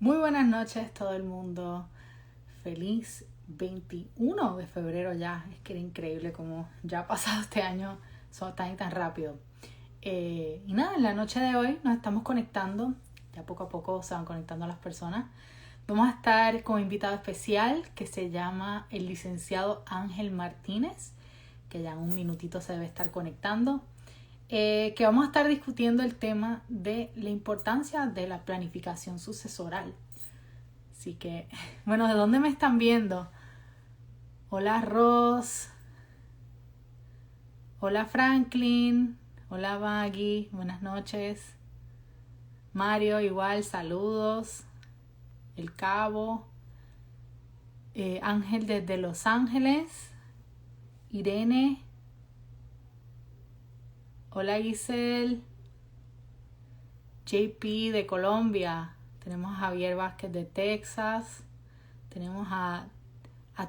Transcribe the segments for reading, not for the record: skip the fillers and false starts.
Muy buenas noches todo el mundo. Feliz 21 de febrero ya. Es que era increíble como ya ha pasado este año tan y tan rápido. Y nada, en la noche de hoy nos estamos conectando. Ya poco a poco se van conectando las personas. Vamos a estar con un invitado especial que se llama el licenciado Ángel Martínez, que ya en un minutito se debe estar conectando. Que vamos a estar discutiendo el tema de la importancia de la planificación sucesoral. Así que, bueno, ¿de dónde me están viendo? Hola Ross, hola Franklin, hola Maggie, buenas noches. Mario, igual, saludos. El Cabo, Ángel desde Los Ángeles, Irene, hola Giselle, JP de Colombia, tenemos a Javier Vázquez de Texas, tenemos a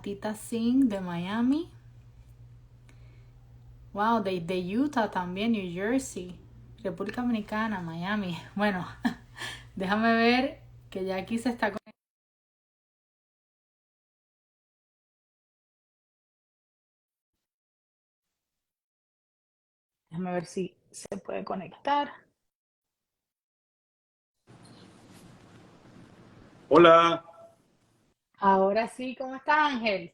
Tita Singh de Miami. Wow, de Utah también, New Jersey, República Dominicana, Miami. Bueno, déjame ver que ya aquí se está conectando. Déjame ver si se puede conectar. Hola, Ahora sí, ¿cómo está Ángel?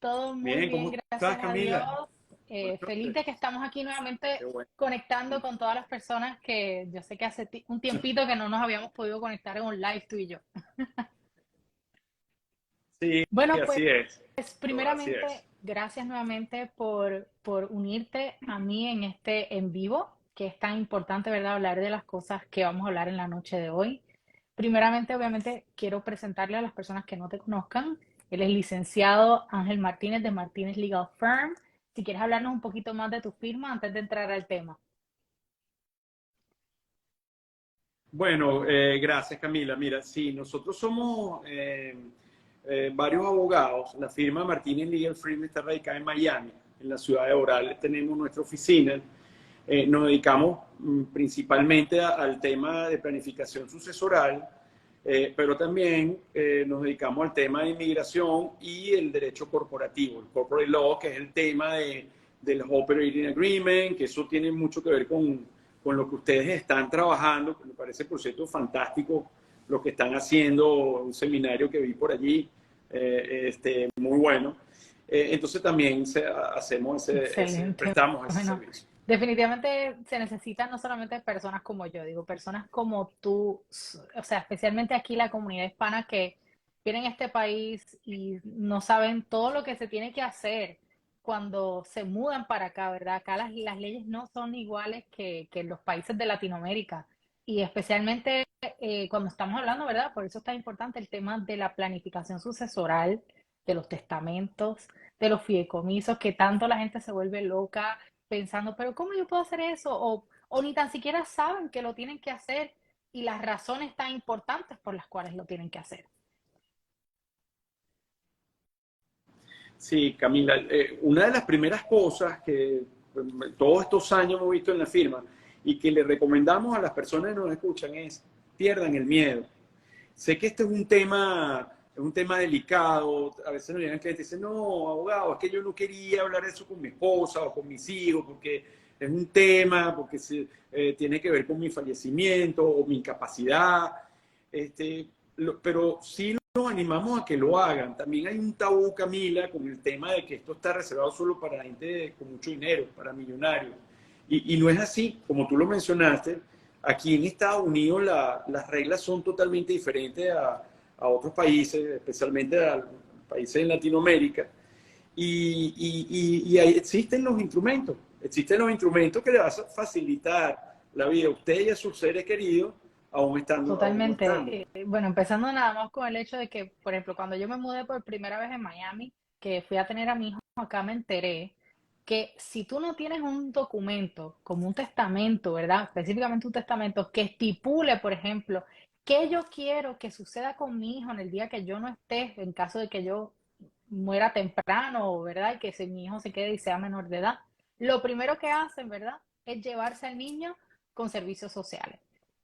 Todo muy bien, bien, ¿cómo estás, gracias a Dios. Camila? Buenas Feliz noches. de que estamos aquí nuevamente Qué bueno. conectando con todas las personas que yo sé que hace un tiempito que no nos habíamos podido conectar en un live tú y yo. Sí, Bueno, pues así es. Así primeramente, es. gracias nuevamente por unirte a mí en este en vivo, que es tan importante, ¿verdad? Hablar de las cosas que vamos a hablar en la noche de hoy. Primeramente, obviamente, quiero presentarle a las personas que no te conozcan. Él es licenciado Ángel Martínez de Martínez Legal Firm. Si quieres hablarnos un poquito más de tu firma antes de entrar al tema. Bueno, gracias, Camila. Mira, sí, nosotros somos varios abogados. La firma Martínez Legal Firm está radicada en Miami, en la ciudad de Doral. Tenemos nuestra oficina. Nos dedicamos principalmente al tema de planificación sucesoral, pero también nos dedicamos al tema de inmigración y el derecho corporativo, el corporate law, que es el tema del operating agreement, que eso tiene mucho que ver con lo que ustedes están trabajando, que me parece, por cierto, fantástico lo que están haciendo, un seminario que vi por allí, muy bueno. Entonces también hacemos Excelente. prestamos ese Bueno, servicio. definitivamente se necesitan no solamente personas como yo, digo, personas como tú, o sea, especialmente aquí la comunidad hispana que vienen a este país y no saben todo lo que se tiene que hacer cuando se mudan para acá, ¿verdad? Acá las leyes no son iguales que en los países de Latinoamérica y especialmente cuando estamos hablando, ¿verdad? Por eso es tan importante el tema de la planificación sucesoral, de los testamentos, de los fideicomisos, que tanto la gente se vuelve loca pensando, pero ¿cómo yo puedo hacer eso? O ni tan siquiera saben que lo tienen que hacer y las razones tan importantes por las cuales lo tienen que hacer. Sí, Camila, una de las primeras cosas que todos estos años hemos visto en la firma y que le recomendamos a las personas que nos escuchan es pierdan el miedo. Sé que este es un tema delicado. A veces nos llegan clientes y dicen, no, abogado, es que yo no quería hablar de eso con mi esposa o con mis hijos porque es un tema, porque tiene que ver con mi fallecimiento o mi incapacidad. Pero sí los animamos a que lo hagan. También hay un tabú, Camila, con el tema de que esto está reservado solo para gente con mucho dinero, para millonarios. Y no es así, como tú lo mencionaste. Aquí en Estados Unidos las reglas son totalmente diferentes a otros países, especialmente a países en Latinoamérica. Y ahí existen los instrumentos que le van a facilitar la vida a usted y a sus seres queridos, aún no estando. Totalmente. Bueno, empezando nada más con el hecho de que, por ejemplo, cuando yo me mudé por primera vez en Miami, que fui a tener a mi hijo acá, me enteré que si tú no tienes un documento como un testamento, ¿verdad? Específicamente un testamento que estipule, por ejemplo, qué yo quiero que suceda con mi hijo en el día que yo no esté, en caso de que yo muera temprano, ¿verdad? Y que si mi hijo se quede y sea menor de edad. Lo primero que hacen, ¿verdad? Es llevarse al niño con servicios sociales.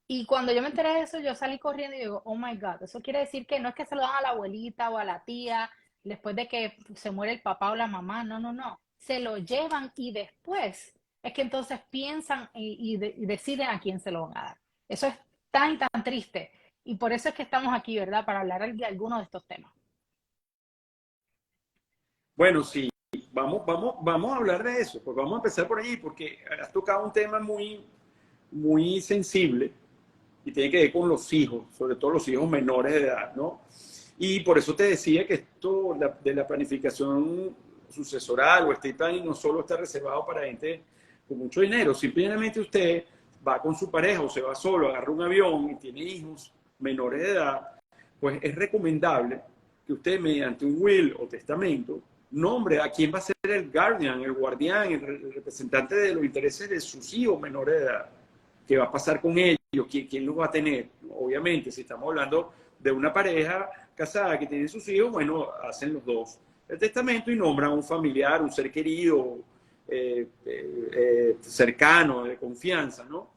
Y cuando yo me enteré de eso, yo salí corriendo y digo, oh my God, eso quiere decir que no es que se lo dan a la abuelita o a la tía después de que se muere el papá o la mamá, no, no, no. Se lo llevan y después es que entonces piensan y deciden a quién se lo van a dar. Eso es tan y tan triste. Y por eso es que estamos aquí, ¿verdad? Para hablar de algunos de estos temas. Bueno, sí, vamos a hablar de eso, pues vamos a empezar por allí, porque has tocado un tema muy sensible y tiene que ver con los hijos, sobre todo los hijos menores de edad, ¿no? Y por eso te decía que esto de la planificación sucesoral o estate planning no solo está reservado para gente con mucho dinero, simplemente usted va con su pareja o se va solo, agarra un avión y tiene hijos menores de edad, pues es recomendable que usted mediante un will o testamento nombre a quién va a ser el guardian, el guardián, el representante de los intereses de sus hijos menores de edad. ¿Qué va a pasar con ellos? ¿Quién los va a tener? Obviamente, si estamos hablando de una pareja casada que tiene sus hijos, bueno, hacen los dos el testamento y nombran a un familiar, un ser querido, cercano, de confianza, ¿no?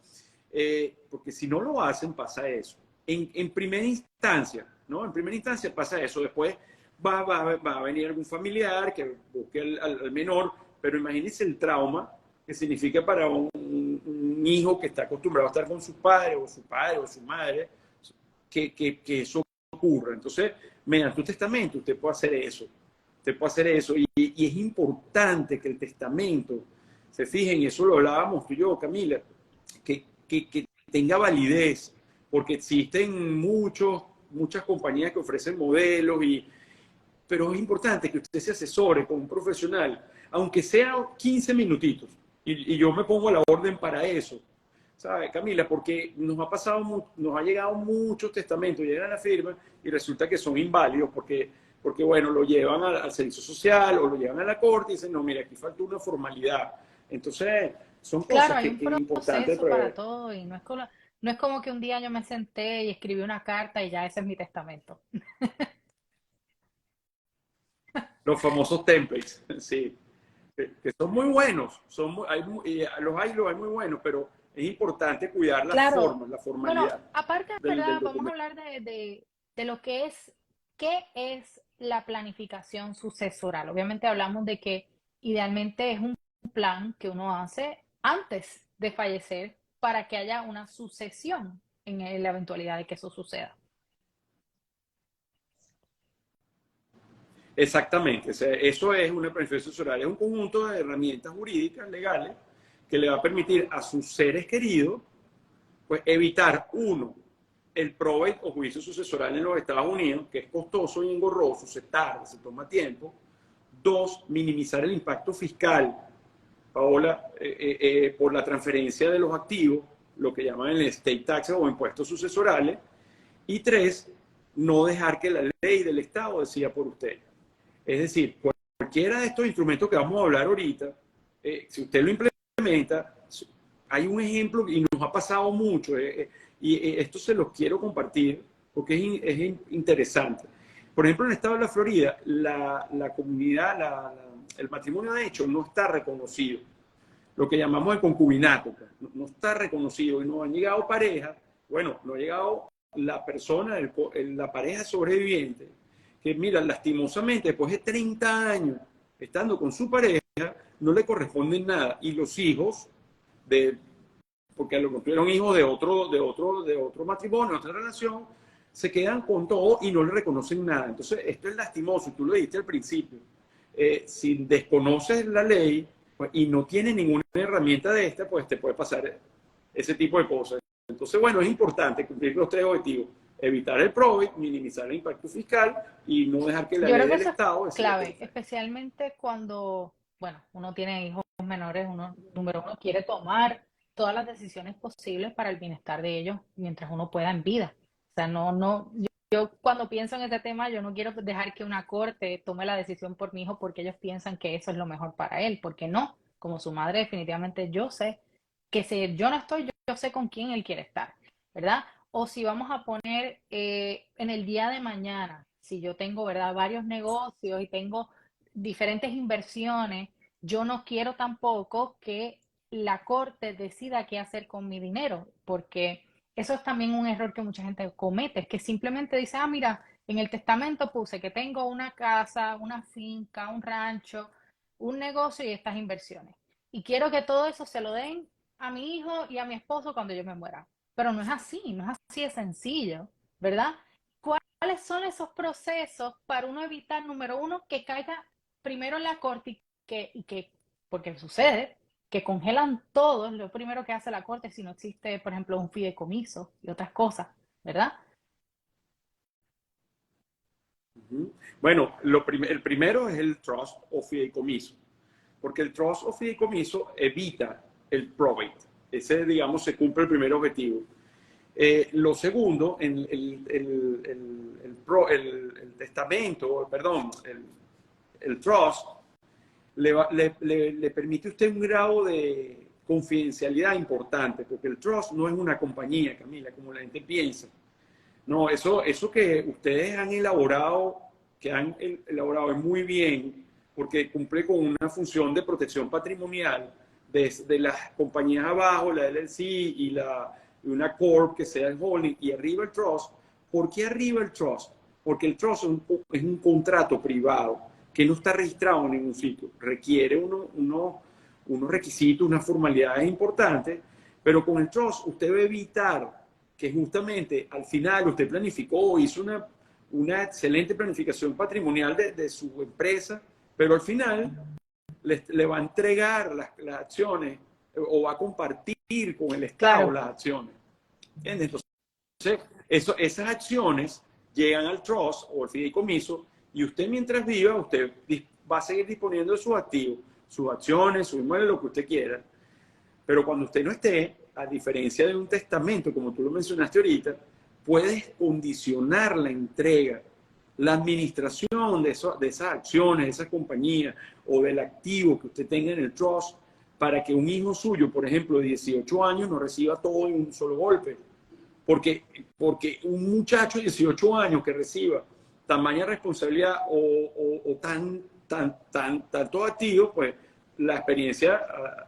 Porque si no lo hacen, pasa eso. En primera instancia, ¿no? En primera instancia pasa eso. Después va a venir algún familiar que busque al menor, pero imagínense el trauma que significa para un hijo que está acostumbrado a estar con su padre o su madre, que eso ocurra. Entonces, mediante un testamento usted puede hacer eso. Usted puede hacer eso. Y es importante que el testamento, se fijen, y eso lo hablábamos tú y yo, Camila, que tenga validez, porque existen muchas compañías que ofrecen modelos, pero es importante que usted se asesore con un profesional, aunque sea 15 minutitos, y yo me pongo a la orden para eso, ¿sabe, Camila? Porque nos ha llegado muchos testamentos, llegan a la firma y resulta que son inválidos porque bueno, lo llevan al servicio social o lo llevan a la corte y dicen, no, mira, aquí falta una formalidad. Entonces, son Claro, cosas hay un que es importante proceso para prever. todo y no es como que un día yo me senté y escribí una carta y ya ese es mi testamento. Los famosos templates, sí, que son muy buenos, los hay muy buenos, pero es importante cuidar las Claro, formas, la bueno, formalidad aparte, del ¿verdad? Vamos a documento. hablar de lo que ¿qué es la planificación sucesoral? Obviamente hablamos de que idealmente es un plan que uno hace antes de fallecer para que haya una sucesión en la eventualidad de que eso suceda. Exactamente, o sea, eso es una planificación sucesoral, es un conjunto de herramientas jurídicas, legales, que le va a permitir a sus seres queridos pues, evitar, uno, el probate o juicio sucesoral en los Estados Unidos, que es costoso y engorroso, se tarda, se toma tiempo. Dos, minimizar el impacto fiscal, Paola, por la transferencia de los activos, lo que llaman el estate tax o impuestos sucesorales. Y tres, no dejar que la ley del Estado decida por usted. Es decir, cualquiera de estos instrumentos que vamos a hablar ahorita, si usted lo implementa, hay un ejemplo y nos ha pasado mucho, y esto se los quiero compartir porque es interesante. Por ejemplo, en el estado de la Florida, la comunidad, el matrimonio de hecho no está reconocido, lo que llamamos el concubinato, no está reconocido y no han llegado parejas, bueno, no ha llegado la persona, la pareja sobreviviente, que mira, lastimosamente, después de 30 años estando con su pareja, no le corresponden nada. Y los hijos, porque a lo mejor tuvieron hijos de otro matrimonio, de otra relación, se quedan con todo y no le reconocen nada. Entonces, esto es lastimoso, tú lo dijiste al principio. Si desconoces la ley pues, y no tienes ninguna herramienta de esta, pues te puede pasar ese tipo de cosas. Entonces, bueno, es importante cumplir los tres objetivos: evitar el probate, minimizar el impacto fiscal y no dejar que la Yo ley creo que del eso es Estado decida por clave, usted. especialmente cuando, bueno, uno tiene hijos menores, número uno, quiere tomar todas las decisiones posibles para el bienestar de ellos mientras uno pueda en vida. O sea, yo cuando pienso en ese tema, yo no quiero dejar que una corte tome la decisión por mi hijo porque ellos piensan que eso es lo mejor para él, porque no, como su madre definitivamente yo sé que si yo no estoy, yo sé con quién él quiere estar, ¿verdad? O si vamos a poner en el día de mañana, si yo tengo, ¿verdad?, varios negocios y tengo diferentes inversiones, yo no quiero tampoco que la corte decida qué hacer con mi dinero, porque eso es también un error que mucha gente comete, es que simplemente dice, ah, mira, en el testamento puse que tengo una casa, una finca, un rancho, un negocio y estas inversiones. Y quiero que todo eso se lo den a mi hijo y a mi esposo cuando yo me muera. Pero no es así, no es así de sencillo, ¿verdad? ¿Cuáles son esos procesos para uno evitar, número uno, que caiga primero en la corte porque sucede, que congelan todo, lo primero que hace la corte si no existe, por ejemplo, un fideicomiso y otras cosas, ¿verdad? Ujú. Bueno, el primero es el trust o fideicomiso, porque el trust o fideicomiso evita el probate. Ese, digamos, se cumple el primer objetivo. Lo segundo, el testamento, perdón, el trust, le permite a usted un grado de confidencialidad importante, porque el trust no es una compañía, Camila, como la gente piensa. No, eso que ustedes han elaborado, es muy bien, porque cumple con una función de protección patrimonial de las compañías abajo, la LLC y una corp que sea el holding, y arriba el trust. ¿Por qué arriba el trust? Porque el trust es un contrato privado que no está registrado en ningún sitio. Requiere unos requisitos, unas formalidades importantes, pero con el trust usted va a evitar que justamente al final usted planificó, hizo una excelente planificación patrimonial de su empresa, pero al final le va a entregar las acciones o va a compartir con el Estado Claro, las acciones. ¿Entiendes? Entonces, esas acciones llegan al trust o al fideicomiso y usted mientras viva, usted va a seguir disponiendo de sus activos, sus acciones, sus inmuebles, lo que usted quiera. Pero cuando usted no esté, a diferencia de un testamento, como tú lo mencionaste ahorita, puedes condicionar la entrega, la administración de esas acciones, de esas compañías o del activo que usted tenga en el trust para que un hijo suyo, por ejemplo, de 18 años, no reciba todo en un solo golpe. Porque un muchacho de 18 años que reciba tamaña responsabilidad o tanto activo, pues la experiencia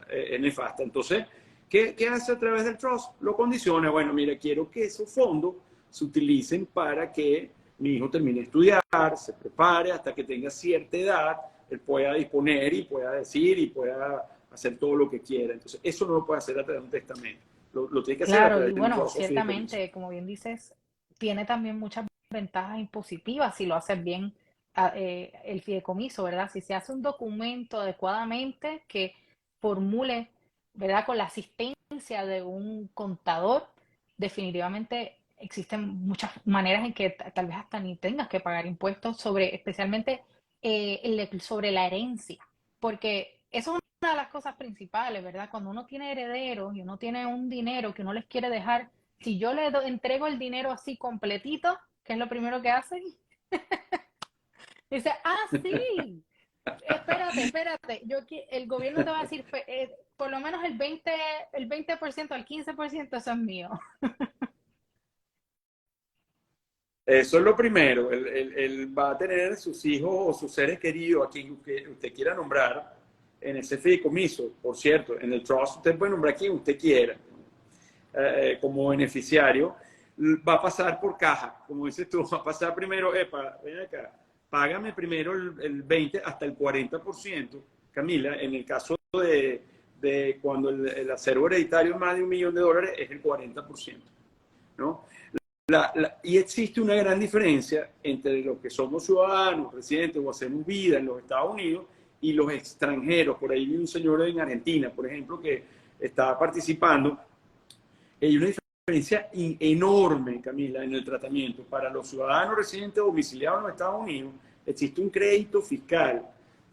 es nefasta. Entonces, ¿qué hace a través del trust? Lo condiciona. Bueno, mira, quiero que esos fondos se utilicen para que mi hijo termine de estudiar, se prepare hasta que tenga cierta edad, él pueda disponer y pueda decir y pueda hacer todo lo que quiera. Entonces, eso no lo puede hacer a través de un testamento. Lo tiene que hacer a claro, través y de un bueno, trust o fideicomiso. ciertamente, como bien dices, tiene también muchas ventajas impositivas si lo haces bien el fideicomiso, ¿verdad? Si se hace un documento adecuadamente que formule, ¿verdad? Con la asistencia de un contador, definitivamente existen muchas maneras en que tal vez hasta ni tengas que pagar impuestos sobre, especialmente sobre la herencia, porque eso es una de las cosas principales, ¿verdad? Cuando uno tiene herederos y uno tiene un dinero que uno les quiere dejar, si yo le entrego el dinero así completito, ¿qué es lo primero que hacen? Dice, ah, sí, espérate, el gobierno te va a decir, por lo menos el 20%, el 15%, eso es mío. Eso es lo primero. Él va a tener sus hijos o sus seres queridos a quien usted quiera nombrar en ese fideicomiso. Por cierto, en el trust usted puede nombrar a quien usted quiera como beneficiario. Va a pasar por caja, como dices tú, va a pasar primero, ven acá, págame primero el 20 hasta el 40%, Camila, en el caso de cuando el acervo hereditario es más de $1 millón, es el 40%, ¿no? Y existe una gran diferencia entre los que somos ciudadanos, residentes o hacemos vida en los Estados Unidos y los extranjeros. Por ahí vi un señor en Argentina, por ejemplo, que estaba participando. Hay una diferencia enorme, Camila, en el tratamiento. Para los ciudadanos residentes domiciliados en los Estados Unidos, existe un crédito fiscal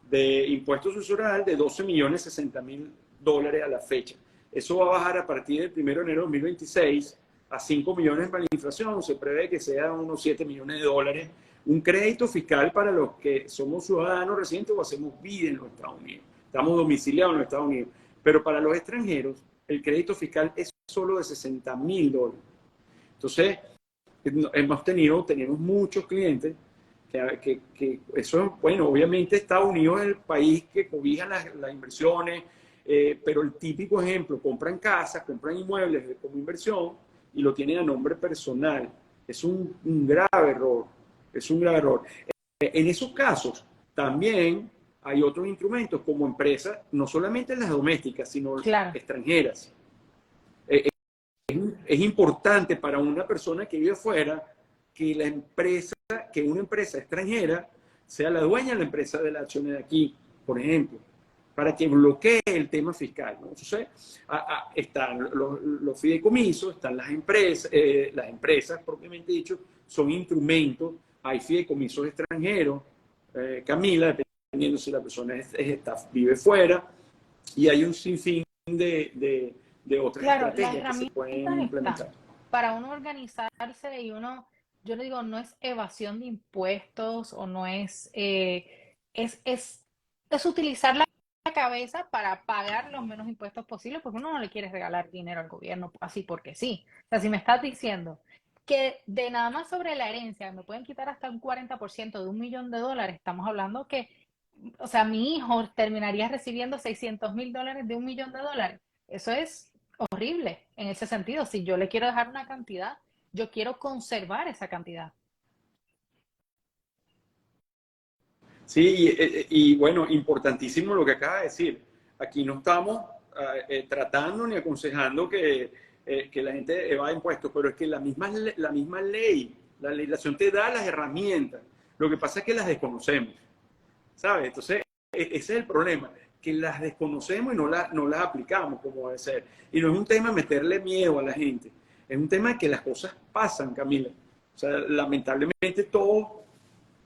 de impuesto sucesoral de $12.060.000 a la fecha. Eso va a bajar a partir del 1 de enero de 2026 a 5 millones para la inflación. Se prevé que sean unos $7 millones. Un crédito fiscal para los que somos ciudadanos residentes o hacemos vida en los Estados Unidos. Estamos domiciliados en los Estados Unidos. Pero para los extranjeros, el crédito fiscal es solo de $60.000. Entonces, tenemos muchos clientes que eso, bueno, obviamente Estados Unidos es el país que cobija las inversiones, pero el típico ejemplo, compran casas, compran inmuebles como inversión y lo tiene a nombre personal. Es un grave error, es un grave error. En esos casos también hay otros instrumentos como empresas, no solamente las domésticas, sino Claro, extranjeras. Es importante para una persona que vive afuera que la empresa, que una empresa extranjera sea la dueña de la empresa de la acción de aquí, por ejemplo, para que bloquee el tema fiscal, ¿no? Entonces, están los fideicomisos, están las empresas propiamente dicho, son instrumentos, hay fideicomisos extranjeros, Camila, dependiendo si la persona vive fuera, y hay un sinfín de otras claro, las estrategias que se herramientas pueden están implementar. para uno organizarse y uno, yo le digo, no es evasión de impuestos o no es, es utilizar la cabeza para pagar los menos impuestos posibles porque uno no le quiere regalar dinero al gobierno así porque sí. O sea, si me estás diciendo que de nada más sobre la herencia me pueden quitar hasta un 40% de $1.000.000, estamos hablando que, o sea, mi hijo terminaría recibiendo $600.000 de $1.000.000. Eso es horrible en ese sentido. Si yo le quiero dejar una cantidad, yo quiero conservar esa cantidad. Sí, y bueno, importantísimo lo que acaba de decir. Aquí no estamos tratando ni aconsejando que la gente evada impuestos, pero es que la misma ley, la legislación te da las herramientas. Lo que pasa es que las desconocemos, ¿sabes? Entonces, ese es el problema, que las desconocemos y no las aplicamos como debe ser. Y no es un tema de meterle miedo a la gente, es un tema de que las cosas pasan, Camila. O sea, lamentablemente todos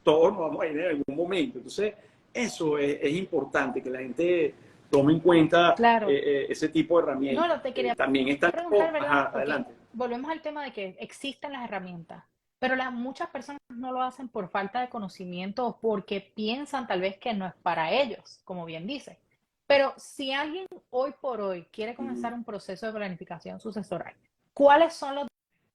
nos vamos a ir en algún momento. Entonces, eso es importante, que la gente tome en cuenta Claro. ese tipo de No, herramientas. no te quería También están, preguntar, ¿verdad? ajá, Porque adelante. volvemos al tema de que existen las herramientas, pero muchas personas no lo hacen por falta de conocimiento o porque piensan tal vez que no es para ellos, como bien dice. Pero si alguien hoy por hoy quiere comenzar un proceso de planificación sucesoral, ¿cuáles son los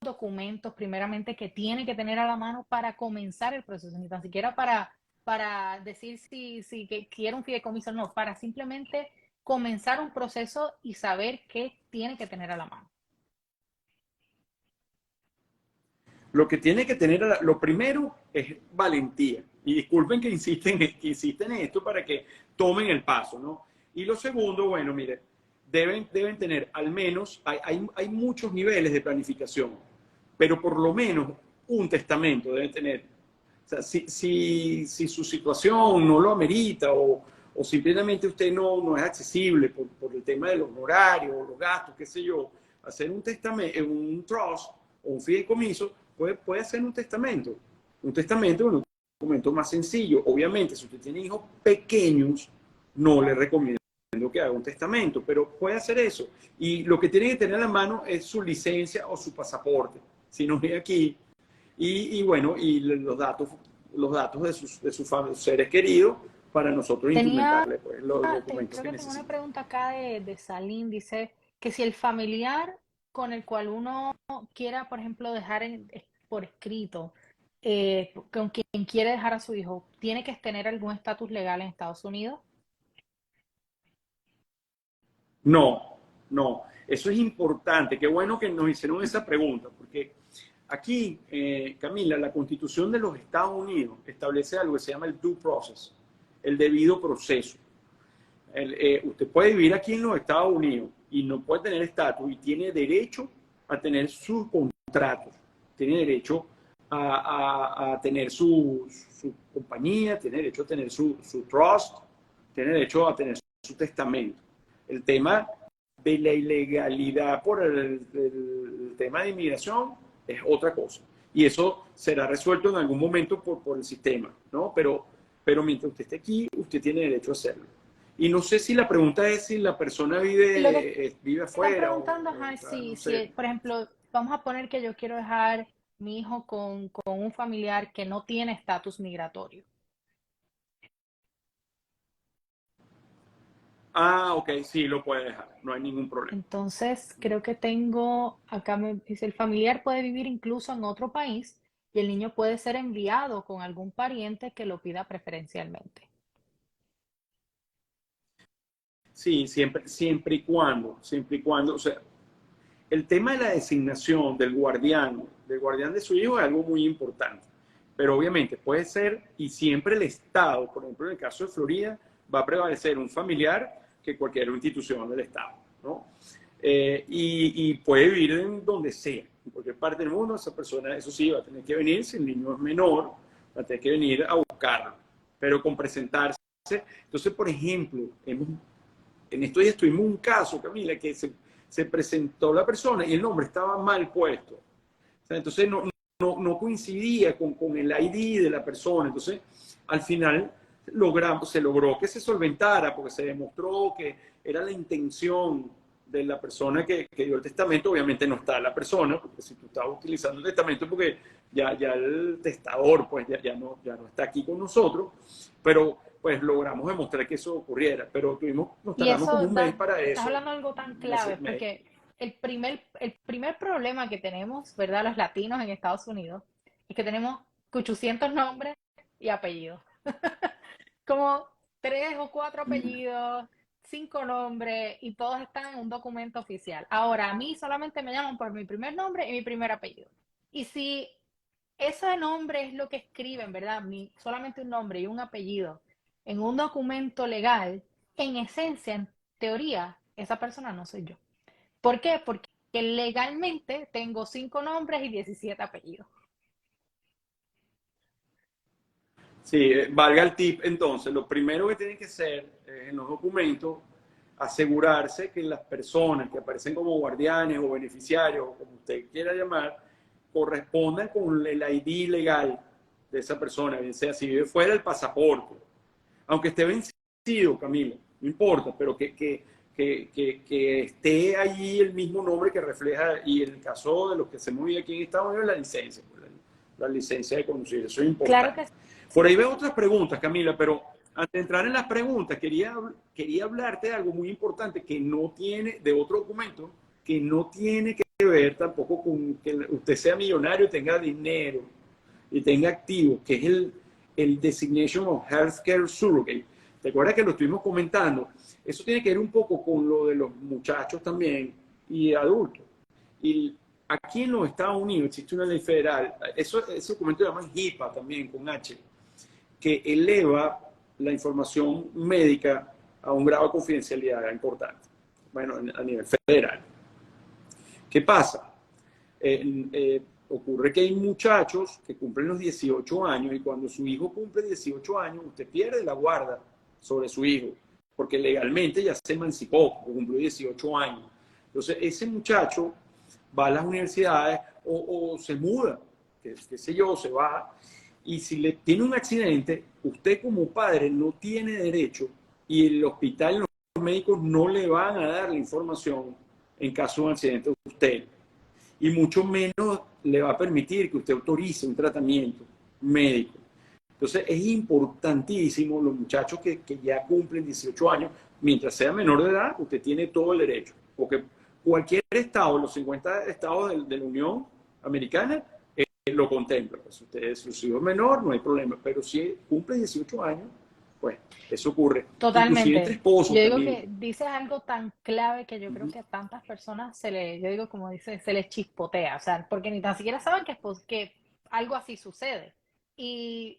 documentos primeramente que tiene que tener a la mano para comenzar el proceso? Ni tan siquiera para decir si que quiere un fideicomiso, no, para simplemente comenzar un proceso y saber qué tiene que tener a la mano. Lo que tiene que tener, lo primero es valentía. Y disculpen que insisten en esto para que tomen el paso, ¿no? Y lo segundo, bueno, mire, deben tener al menos, hay muchos niveles de planificación, pero por lo menos un testamento deben tener. O sea, si su situación no lo amerita o simplemente usted no es accesible por el tema de los horarios, los gastos, qué sé yo, hacer un testamento, un trust o un fideicomiso, puede hacer un testamento. Un testamento es un documento más sencillo. Obviamente, si usted tiene hijos pequeños, no le recomiendo que haga un testamento, pero puede hacer eso. Y lo que tiene que tener a la mano es su licencia o su pasaporte. Si no vive aquí, bueno, y los datos de sus seres queridos para nosotros Tenía, instrumentarle pues, los documentos creo que que tengo una necesita. pregunta acá de Salim, dice que si el familiar con el cual uno quiera, por ejemplo, dejar por escrito, con quien quiere dejar a su hijo, ¿tiene que tener algún estatus legal en Estados Unidos? No, no, eso es importante. Qué bueno que nos hicieron esa pregunta, porque aquí, Camila, la Constitución de los Estados Unidos establece algo que se llama el due process, el debido proceso. Usted puede vivir aquí en los Estados Unidos y no puede tener estatus y tiene derecho a tener sus contratos, tiene derecho a tener su compañía, tiene derecho a tener su trust, tiene derecho a tener su testamento. El tema de la ilegalidad por el tema de inmigración es otra cosa. Y eso será resuelto en algún momento por el sistema, ¿no? Pero mientras usted esté aquí, usted tiene derecho a hacerlo. Y no sé si la pregunta es si la persona Lo que vive están afuera preguntando, ajá, no si, sé. por ejemplo, vamos a poner que yo quiero dejar mi hijo con un familiar que no tiene estatus migratorio. Ah, ok, sí, lo puede dejar, no hay ningún problema. Entonces, creo que tengo, acá me dice, el familiar puede vivir incluso en otro país y el niño puede ser enviado con algún pariente que lo pida preferencialmente. Sí, siempre y cuando, o sea, el tema de la designación del guardián de su hijo es algo muy importante. Pero obviamente puede ser, y siempre el Estado, por ejemplo, en el caso de Florida, va a prevalecer un familiar que cualquier institución del Estado, ¿no? Y puede vivir en donde sea, en cualquier parte del mundo. Esa persona, eso sí, va a tener que venir, si el niño es menor, va a tener que venir a buscarlo, pero con presentarse. Entonces, por ejemplo, en estos días tuvimos un caso, Camila, que se presentó la persona y el nombre estaba mal puesto. O sea, entonces no coincidía con el ID de la persona. Entonces, al final se logró que se solventara porque se demostró que era la intención de la persona que dio el testamento. Obviamente no está la persona, porque si tú estabas utilizando el testamento, porque ya el testador pues ya no está aquí con nosotros, pero pues logramos demostrar que eso ocurriera. Pero nos Y tardamos como eso, un mes para estás eso. hablando de algo tan clave, porque el primer problema que tenemos, ¿verdad? Los latinos en Estados Unidos, es que tenemos 800 nombres y apellidos. Como 3 o 4 apellidos, 5 nombres, y todos están en un documento oficial. Ahora, a mí solamente me llaman por mi primer nombre y mi primer apellido. Y si ese nombre es lo que escriben, ¿verdad? Solamente un nombre y un apellido en un documento legal, en esencia, en teoría, esa persona no soy yo. ¿Por qué? Porque legalmente tengo 5 nombres y 17 apellidos. Sí, valga el tip. Entonces, lo primero que tienen que hacer en los documentos, asegurarse que las personas que aparecen como guardianes o beneficiarios, o como usted quiera llamar, correspondan con el ID legal de esa persona, bien sea si vive fuera del pasaporte. Aunque esté vencido, Camila, no importa, pero que esté allí el mismo nombre que refleja, y en el caso de los que se mueven aquí en Estados Unidos, la licencia, la licencia de conducir, eso es Claro importante. que Por sí. ahí veo otras preguntas, Camila, pero antes de entrar en las preguntas, quería hablarte de algo muy importante que no tiene, de otro documento, que no tiene que ver tampoco con que usted sea millonario, tenga dinero y tenga activo, que es el Designation of Healthcare Surrogate. ¿Te acuerdas que lo estuvimos comentando? Eso tiene que ver un poco con lo de los muchachos también y adultos. Y aquí en los Estados Unidos existe una ley federal, ese documento se llama HIPAA también, con H, que eleva la información médica a un grado de confidencialidad importante, bueno, a nivel federal. ¿Qué pasa? Ocurre que hay muchachos que cumplen los 18 años, y cuando su hijo cumple 18 años, usted pierde la guarda sobre su hijo, porque legalmente ya se emancipó, cumplió 18 años. Entonces, ese muchacho va a las universidades o se muda, qué sé yo, se va, y si le tiene un accidente, usted como padre no tiene derecho, y el hospital, los médicos no le van a dar la información en caso de un accidente de usted, y mucho menos le va a permitir que usted autorice un tratamiento médico. Entonces es importantísimo, los muchachos que ya cumplen 18 años, mientras sea menor de edad, usted tiene todo el derecho, porque cualquier estado, los 50 estados de la Unión Americana, lo contempla. Pues usted, si su hijo es menor, no hay problema, pero si cumple 18 años, pues eso ocurre. Inclusive entre Totalmente. esposos Yo digo también. que dices algo tan clave que yo creo que a tantas personas yo digo como dice, se les chispotea, o sea, porque ni tan siquiera saben que algo así sucede. Y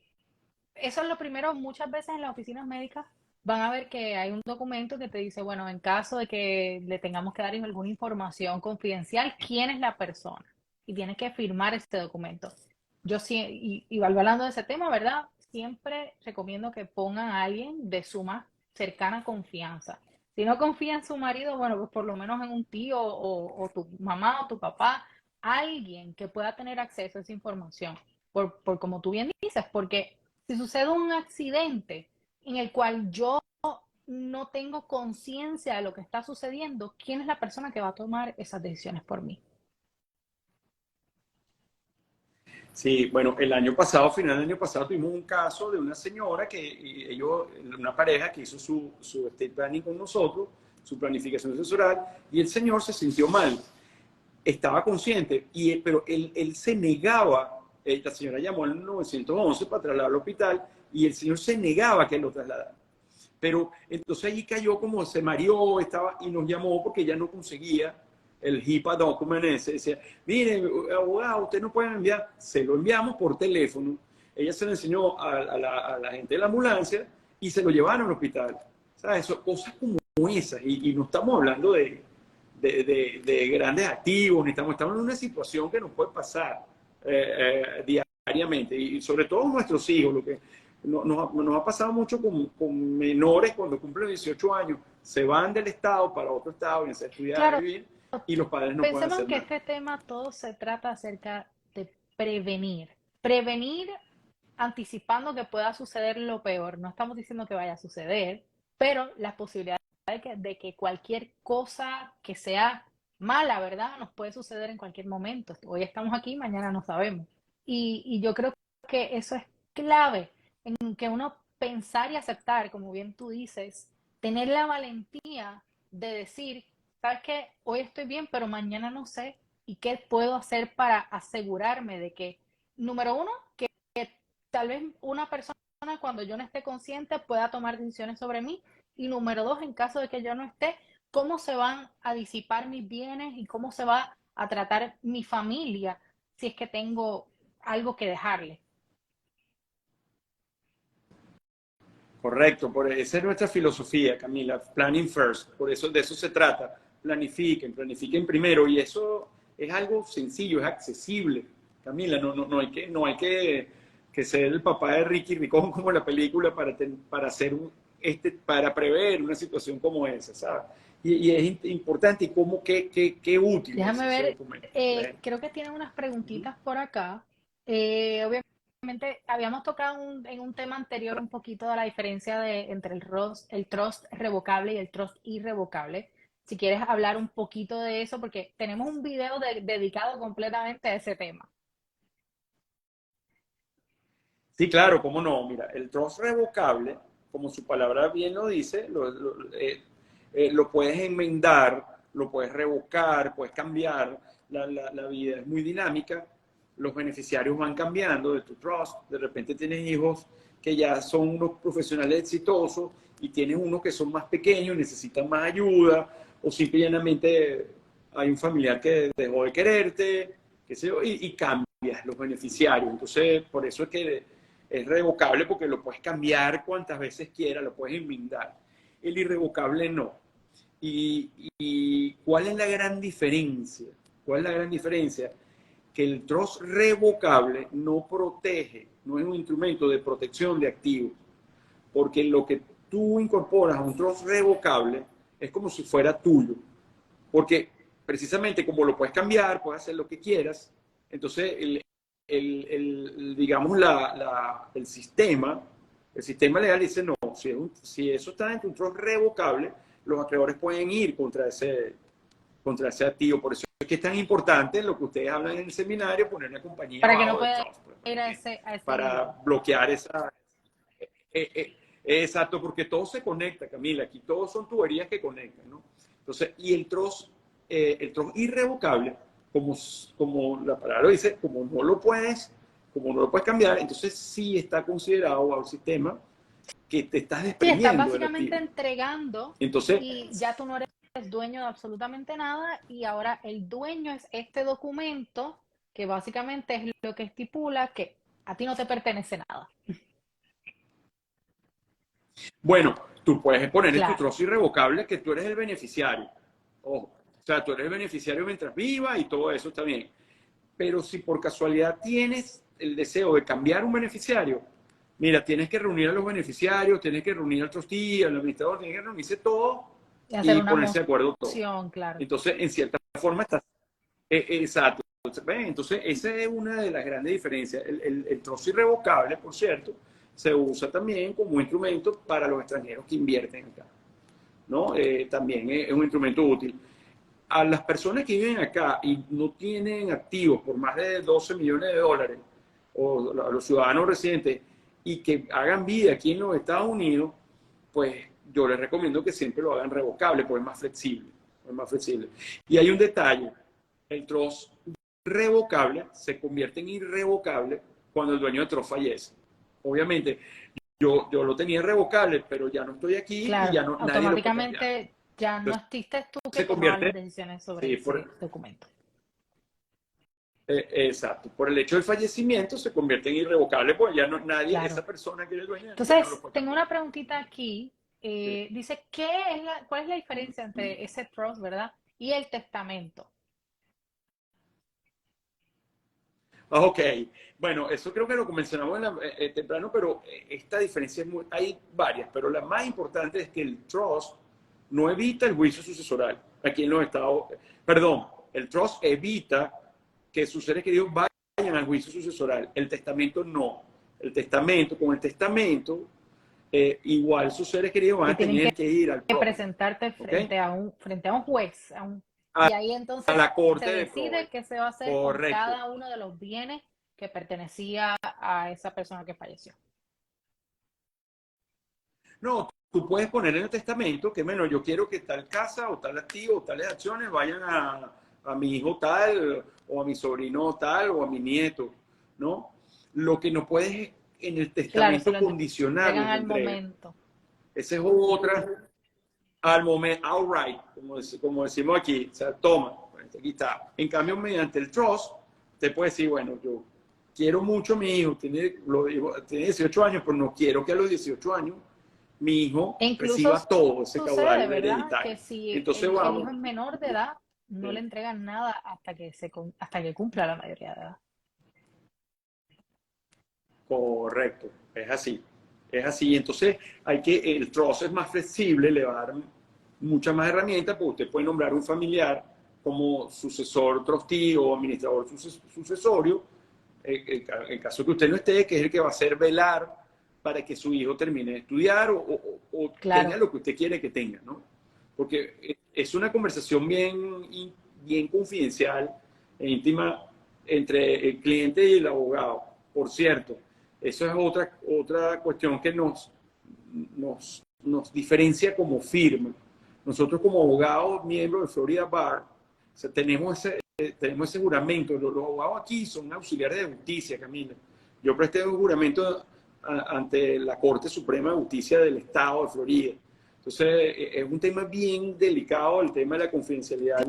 eso es lo primero. Muchas veces en las oficinas médicas van a ver que hay un documento que te dice, bueno, en caso de que le tengamos que dar alguna información confidencial, ¿quién es la persona? Y tienes que firmar este documento. Yo sí, y hablando de ese tema, ¿verdad? Siempre recomiendo que pongan a alguien de su más cercana confianza. Si no confía en su marido, bueno, pues por lo menos en un tío o tu mamá o tu papá, alguien que pueda tener acceso a esa información. Por como tú bien dices, porque si sucede un accidente en el cual yo no tengo conciencia de lo que está sucediendo, ¿quién es la persona que va a tomar esas decisiones por mí? Sí, bueno, el año pasado, final del año pasado, tuvimos un caso de una señora una pareja que hizo su estate planning con nosotros, su planificación asesoral, y el señor se sintió mal. Estaba consciente, pero él se negaba. La señora llamó al 911 para trasladarlo al hospital, y el señor se negaba que lo trasladara. Pero entonces allí cayó, como se mareó, y nos llamó porque ya no conseguía el HIPAA document ese, decía, mire, abogado, usted no puede enviar, se lo enviamos por teléfono, ella se lo enseñó a la gente de la ambulancia y se lo llevaron al hospital. ¿Sabes? Cosas como esas, y no estamos hablando de grandes activos, ni estamos en una situación que nos puede pasar diariamente, y sobre todo nuestros hijos, lo que nos ha pasado mucho con menores cuando cumplen 18 años, se van del estado para otro estado y se estudiar a Claro, vivir, y los padres no pueden pensemos hacer que nada. este tema todo se trata acerca de prevenir. Prevenir anticipando que pueda suceder lo peor. No estamos diciendo que vaya a suceder, pero la posibilidad de que cualquier cosa que sea mala, ¿verdad? Nos puede suceder en cualquier momento. Hoy estamos aquí, mañana no sabemos. Y yo creo que eso es clave, en que uno pensar y aceptar, como bien tú dices, tener la valentía de decir, sabes que hoy estoy bien, pero mañana no sé, y qué puedo hacer para asegurarme de que, número uno, que tal vez una persona cuando yo no esté consciente pueda tomar decisiones sobre mí, y número dos, en caso de que yo no esté, cómo se van a disipar mis bienes y cómo se va a tratar mi familia si es que tengo algo que dejarle. Correcto, esa es nuestra filosofía, Camila, planning first, por eso de eso se trata, planifiquen primero, y eso es algo sencillo, es accesible, Camila, no hay que ser el papá de Ricky Ricón como en la película para hacer para prever una situación como esa, ¿sabes? Y es importante, y cómo, qué útil es Déjame ese ver, documento. creo que tienen unas Ujú. preguntitas por acá. Obviamente, habíamos tocado en un tema anterior un poquito de la diferencia entre el trust revocable y el trust irrevocable. Si quieres hablar un poquito de eso, porque tenemos un video dedicado completamente a ese tema. Sí, claro, cómo no. Mira, el trust revocable, como su palabra bien lo dice, lo puedes enmendar, lo puedes revocar, puedes cambiar. La vida es muy dinámica, los beneficiarios van cambiando de tu trust. De repente tienes hijos que ya son unos profesionales exitosos y tienes unos que son más pequeños, necesitan más ayuda, o simplemente hay un familiar que dejó de quererte, qué sé yo, y cambias los beneficiarios. Entonces, por eso es que es revocable, porque lo puedes cambiar cuantas veces quieras, lo puedes enmendar. El irrevocable no. ¿Y cuál es la gran diferencia? ¿Cuál es la gran diferencia? Que el trust revocable no protege, no es un instrumento de protección de activos, porque lo que tú incorporas a un trust revocable es como si fuera tuyo, porque precisamente como lo puedes cambiar, puedes hacer lo que quieras, entonces digamos, el sistema legal dice no, si eso está en un trust revocable, los acreedores pueden ir contra ese activo. Por eso es que es tan importante lo que ustedes hablan en el seminario, poner una compañía Para que no abajo del pueda trust, por ir a ejemplo, ese para lío. bloquear esa. Exacto, porque todo se conecta, Camila. Aquí todos son tuberías que conectan, ¿no? Entonces, y el trozo irrevocable, como la palabra dice, como no lo puedes cambiar, entonces sí está considerado bajo el sistema que te estás Sí, estás desprendiendo del básicamente activo. entregando Entonces, y ya tú no eres dueño de absolutamente nada y ahora el dueño es este documento que básicamente es lo que estipula que a ti no te pertenece nada. bueno, tú puedes poner en tu Claro. trozo irrevocable que tú eres el beneficiario. Ojo, o sea, tú eres el beneficiario mientras viva y todo eso está bien. Pero si por casualidad tienes el deseo de cambiar un beneficiario, mira, tienes que reunir a los beneficiarios, tienes que reunir al trustee, al administrador, tienes que reunirse todo Y hacer y una ponerse de acuerdo todo. moción, claro. Entonces, en cierta forma estás. Exacto. Entonces, esa es una de las grandes diferencias. El trozo irrevocable, por cierto, se usa también como instrumento para los extranjeros que invierten acá, ¿no? También es un instrumento útil. A las personas que viven acá y no tienen activos por más de 12 millones de dólares, o a los ciudadanos residentes, y que hagan vida aquí en los Estados Unidos, pues yo les recomiendo que siempre lo hagan revocable, porque es más flexible. Es más flexible. Y hay un detalle, el trust revocable se convierte en irrevocable cuando el dueño del trust fallece. Obviamente, yo lo tenía irrevocable, pero ya no estoy aquí y Claro, ya no, nadie lo puede cambiar. automáticamente Ya no Entonces existes tú que se tomabas las convierte, decisiones sobre sí, ese documento. exacto, por el hecho del fallecimiento se convierte en irrevocable, pues ya no, nadie, Claro. esa persona que era el dueño, ya no lo Entonces, puede tengo cambiar. una preguntita aquí. Sí. Dice, ¿cuál es la diferencia entre ese trust, ¿verdad? Y el testamento? Ok, bueno, eso creo que lo mencionamos temprano, pero esta diferencia es hay varias, pero la más importante es que el trust no evita el juicio sucesoral aquí en los Estados, perdón, el trust evita que sus seres queridos vayan al juicio sucesoral, el testamento no, con el testamento, igual sus seres queridos van Que a tienen tener que ir al que prójimo, presentarte ¿ok? frente a un juez. A, Y ahí a entonces la se corte de decide Freud, qué se va a hacer con correcto. cada uno de los bienes que pertenecía a esa persona que falleció. No, tú puedes poner en el testamento que, bueno, yo quiero que tal casa o tal activo o tales acciones vayan a mi hijo tal o a mi sobrino tal o a mi nieto, ¿no? Lo que no puedes es en el Claro, se testamento lo condicionar entregan la al entrega. momento. Esa es otra, al momento, outright, como decimos aquí, o sea, toma, pues, aquí está. En cambio, mediante el trust, te puede decir, bueno, yo quiero mucho a mi hijo, tiene 18 años, pero no quiero que a los 18 años mi hijo E incluso reciba todo ese sucede, caudal ¿verdad? Que hereditario. si Entonces el hijo vamos, es menor de edad, no le eh, entregan nada hasta que cumpla la mayoría de edad. correcto, es así. Es así. Entonces, el trust es más flexible, le va a dar muchas más herramientas, porque usted puede nombrar un familiar como sucesor trustee o administrador sucesorio, en caso que usted no esté, que es el que va a hacer velar para que su hijo termine de estudiar o tenga Claro, lo que usted quiere que tenga, ¿no? Porque es una conversación bien confidencial e íntima entre el cliente y el abogado. Por cierto, eso es otra cuestión que nos diferencia como firma. Nosotros como abogados, miembros de Florida Bar, o sea, tenemos ese juramento. Los abogados aquí son auxiliares de justicia, Camila. Yo presté un juramento ante la Corte Suprema de Justicia del Estado de Florida. Entonces, es un tema bien delicado el tema de la confidencialidad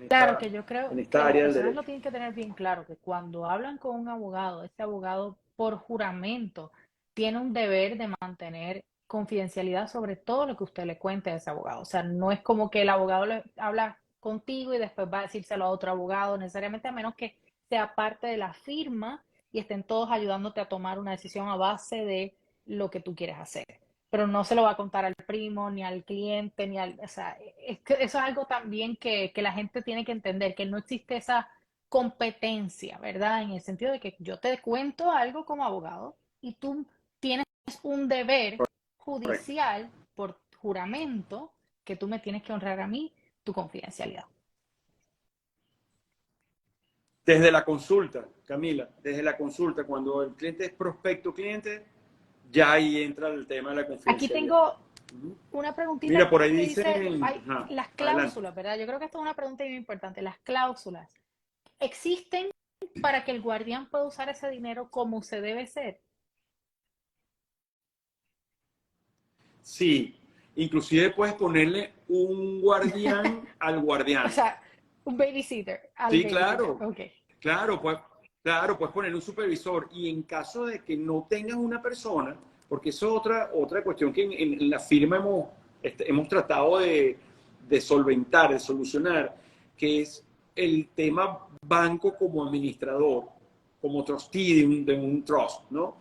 claro que yo creo en que esta las área del personas lo derecho. tienen que tener bien claro, que cuando hablan con un abogado, este abogado por juramento tiene un deber de mantener confidencialidad sobre todo lo que usted le cuente a ese abogado. O sea, no es como que el abogado le habla contigo y después va a decírselo a otro abogado, necesariamente a menos que sea parte de la firma y estén todos ayudándote a tomar una decisión a base de lo que tú quieres hacer, pero no se lo va a contar al primo, ni al cliente, ni al... O sea, es que eso es algo también que la gente tiene que entender, que no existe esa competencia, ¿verdad? En el sentido de que yo te cuento algo como abogado y tú tienes un deber Correcto. judicial por juramento que tú me tienes que honrar a mí tu confidencialidad. Desde la consulta, Camila, desde la consulta, cuando el cliente es prospecto cliente, ya ahí entra el tema de la Aquí confidencialidad. tengo Ujú. una preguntita Mira, por ahí que dice, dicen, hay ajá, las adelante. cláusulas, ¿verdad? Yo creo que esto es una pregunta muy importante. Las cláusulas. ¿Existen para que el guardián pueda usar ese dinero como se debe ser? Sí, inclusive puedes ponerle un guardián al O guardián. sea, un babysitter, al Sí, babysitter. claro, Ok. claro, pues, claro, puedes poner un supervisor y en caso de que no tengas una persona, porque eso es otra cuestión que en la firma hemos tratado de solventar, de solucionar, que es el tema banco como administrador, como trustee de un trust, ¿no?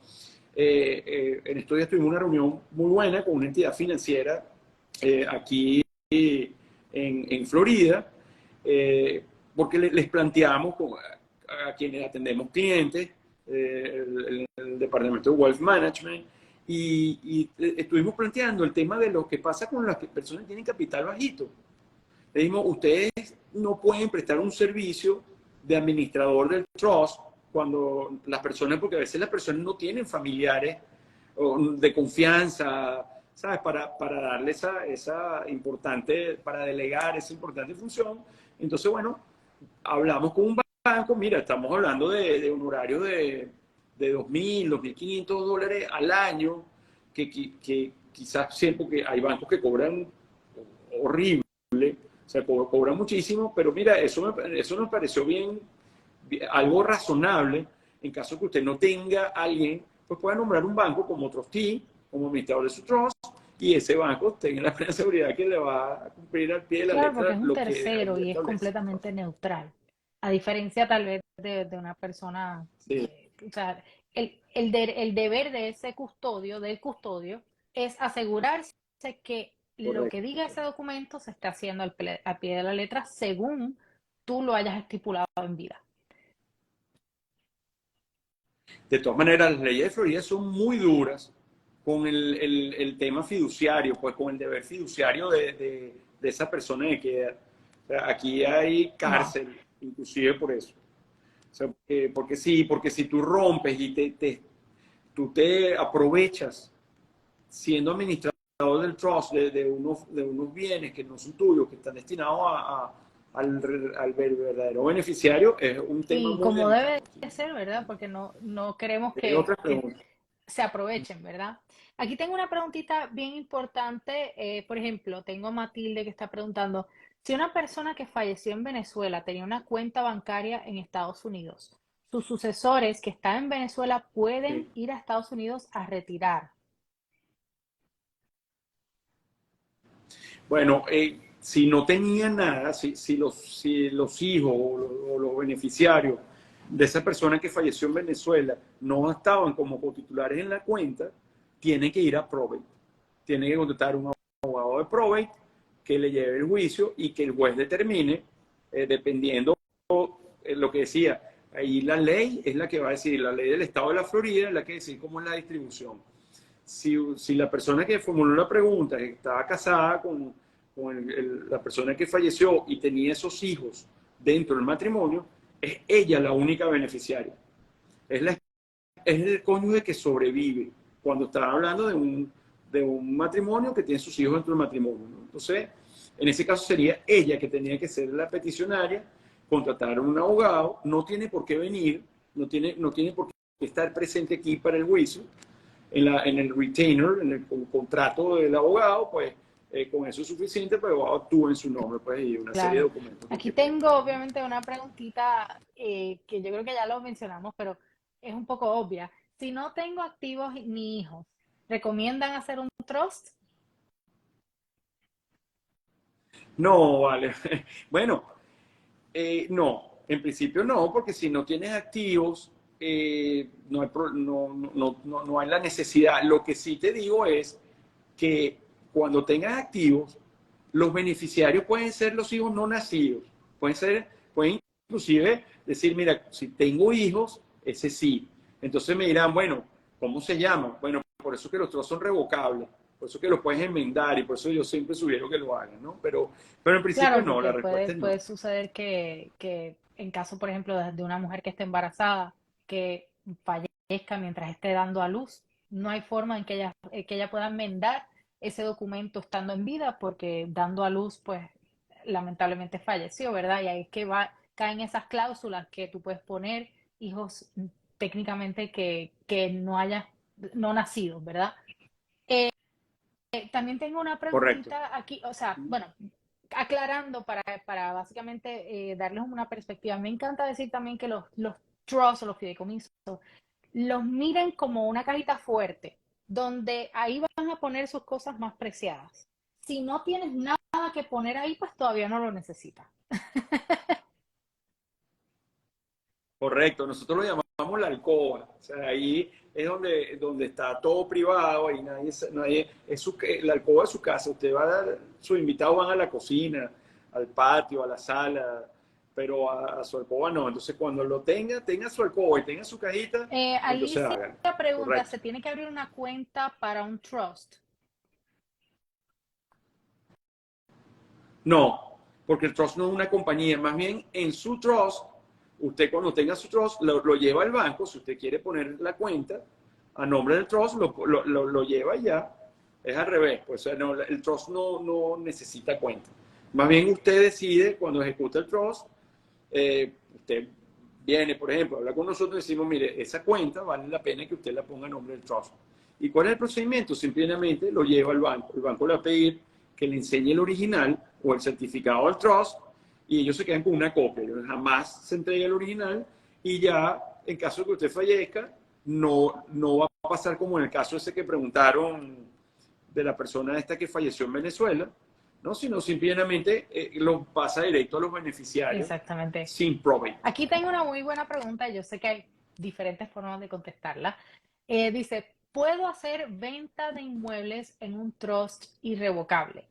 En estos días tuvimos una reunión muy buena con una entidad financiera aquí en Florida, porque les planteamos a quienes atendemos clientes, el departamento de Wealth Management, y estuvimos planteando el tema de lo que pasa con las personas que tienen capital bajito. Le dijimos, ustedes no pueden prestar un servicio de administrador del trust cuando las personas, porque a veces las personas no tienen familiares de confianza, ¿sabes? Para darle esa importante, para delegar esa importante función. Entonces, bueno, hablamos con un banco, mira, estamos hablando de honorarios de $2,000, $2,500 al año, que quizás siempre, porque hay bancos que cobran horrible, o sea, cobra muchísimo, pero mira, eso nos pareció algo razonable. En caso que usted no tenga a alguien, pues pueda nombrar un banco como trustee, como administrador de su trust, y ese banco tenga la plena seguridad que le va a cumplir al pie de la Claro, porque letra es un lo que tercero allí y es establece. completamente neutral. A diferencia tal vez de una persona, Sí, o sea, el deber de ese custodio, del custodio, es asegurarse que lo que diga correcto. ese documento se está haciendo al pie de la letra según tú lo hayas estipulado en vida. De todas maneras, las leyes de Florida son muy duras con el tema fiduciario, pues con el deber fiduciario de esa persona que queda. O sea, aquí hay Wow. cárcel, inclusive por eso. O sea, porque si tú rompes y tú te aprovechas siendo administrador del trust de unos bienes que no son tuyos, que están destinados al verdadero beneficiario, es un tema Y muy como delicado. debe de ser, ¿verdad? Porque no queremos Hay otra que pregunta. se aprovechen, ¿verdad? Aquí tengo una preguntita bien importante. Por ejemplo, tengo a Matilde que está preguntando, si una persona que falleció en Venezuela tenía una cuenta bancaria en Estados Unidos, sus sucesores que están en Venezuela pueden Sí. ir a Estados Unidos a retirar. Bueno, si no tenía nada, si los hijos o los beneficiarios de esa persona que falleció en Venezuela no estaban como cotitulares en la cuenta, tiene que ir a probate. Tiene que contratar un abogado de probate que le lleve el juicio y que el juez determine, dependiendo lo que decía. Ahí la ley es la que va a decidir, la ley del estado de la Florida es la que decide cómo es la distribución. Si la persona que formuló la pregunta estaba casada con la persona que falleció y tenía esos hijos dentro del matrimonio, es ella la única beneficiaria. Es, la, es el cónyuge que sobrevive cuando está hablando de un matrimonio que tiene sus hijos dentro del matrimonio, ¿no? Entonces, en ese caso sería ella que tenía que ser la peticionaria, contratar a un abogado, no tiene por qué venir, no tiene por qué estar presente aquí para el juicio, en el retainer, en el contrato del abogado, pues con eso es suficiente, pero el abogado actúa en su nombre, pues, y una serie de Claro. documentos que hay Aquí que pedir. tengo obviamente una preguntita que yo creo que ya lo mencionamos, pero es un poco obvia. Si no tengo activos ni hijos, ¿recomiendan hacer un trust? No, vale. Bueno, no, en principio no, porque si no tienes activos, no hay la necesidad. Lo que sí te digo es que cuando tengas activos, los beneficiarios pueden ser los hijos no nacidos. Pueden inclusive decir, mira, si tengo hijos, ese sí. Entonces me dirán, bueno, ¿cómo se llama? Bueno, por eso que los trozos son revocables, por eso que los puedes enmendar y por eso yo siempre sugiero que lo hagan, ¿no? Pero en principio Claro, no, la porque respuesta es no. puede suceder que en caso, por ejemplo, de una mujer que esté embarazada, que fallezca mientras esté dando a luz, no hay forma en que ella pueda enmendar ese documento estando en vida, porque dando a luz, pues lamentablemente falleció, ¿verdad? Y ahí es que caen esas cláusulas que tú puedes poner hijos técnicamente que no nacidos, ¿verdad? También tengo una Correcto. preguntita aquí, o sea, bueno, aclarando para básicamente darles una perspectiva. Me encanta decir también que los trusts o los fideicomisos los miren como una cajita fuerte, donde ahí van a poner sus cosas más preciadas. Si no tienes nada que poner ahí, pues todavía no lo necesitas. Correcto, nosotros lo llamamos la alcoba. O sea, ahí es donde está todo privado, ahí nadie la alcoba de su casa. Usted va a dar, sus invitados van a la cocina, al patio, a la sala, pero a su alcoba no. Entonces, cuando tenga su alcoba y tenga su cajita, entonces Alicia háganlo. pregunta, Correcto. ¿se tiene que abrir una cuenta para un trust? No, porque el trust no es una compañía, más bien en su trust, usted cuando tenga su trust lo lleva al banco, si usted quiere poner la cuenta a nombre del trust, lo lleva ya, es al revés, pues o sea, no, el trust no necesita cuenta. Más bien usted decide cuando ejecuta el trust, usted viene, por ejemplo, habla con nosotros y decimos, mire, esa cuenta vale la pena que usted la ponga a nombre del trust. ¿Y cuál es el procedimiento? Simplemente lo lleva al banco, el banco le va a pedir que le enseñe el original o el certificado del trust y ellos se quedan con una copia. Jamás se entrega el original y ya, en caso de que usted fallezca, no va a pasar como en el caso ese que preguntaron de la persona esta que falleció en Venezuela, ¿no? Sino simplemente lo pasa directo a los beneficiarios. Exactamente. Sin probate. Aquí tengo una muy buena pregunta. Yo sé que hay diferentes formas de contestarla. Dice, ¿puedo hacer venta de inmuebles en un trust irrevocable?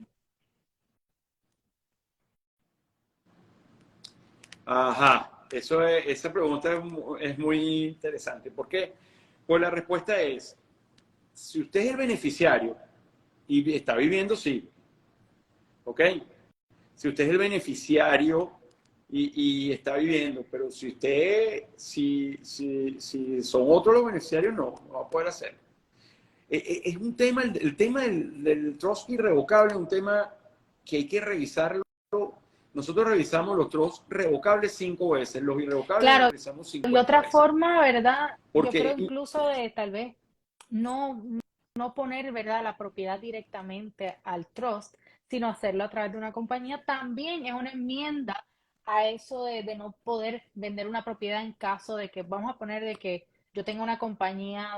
Ajá, esa pregunta es muy interesante. ¿Por qué? Pues la respuesta es, si usted es el beneficiario y está viviendo, sí. ¿Ok? Si usted es el beneficiario y está viviendo, pero si son otros los beneficiarios, no va a poder hacer. Es un tema, el tema del trust irrevocable es un tema que hay que revisarlo. Nosotros revisamos los trusts revocables 5 veces, los irrevocables los Claro, revisamos y 50 otra veces. forma, ¿verdad? Yo creo Porque, incluso de tal vez no, no poner, ¿verdad?, la propiedad directamente al trust, sino hacerlo a través de una compañía, también es una enmienda a eso de no poder vender una propiedad en caso de que, vamos a poner de que yo tengo una compañía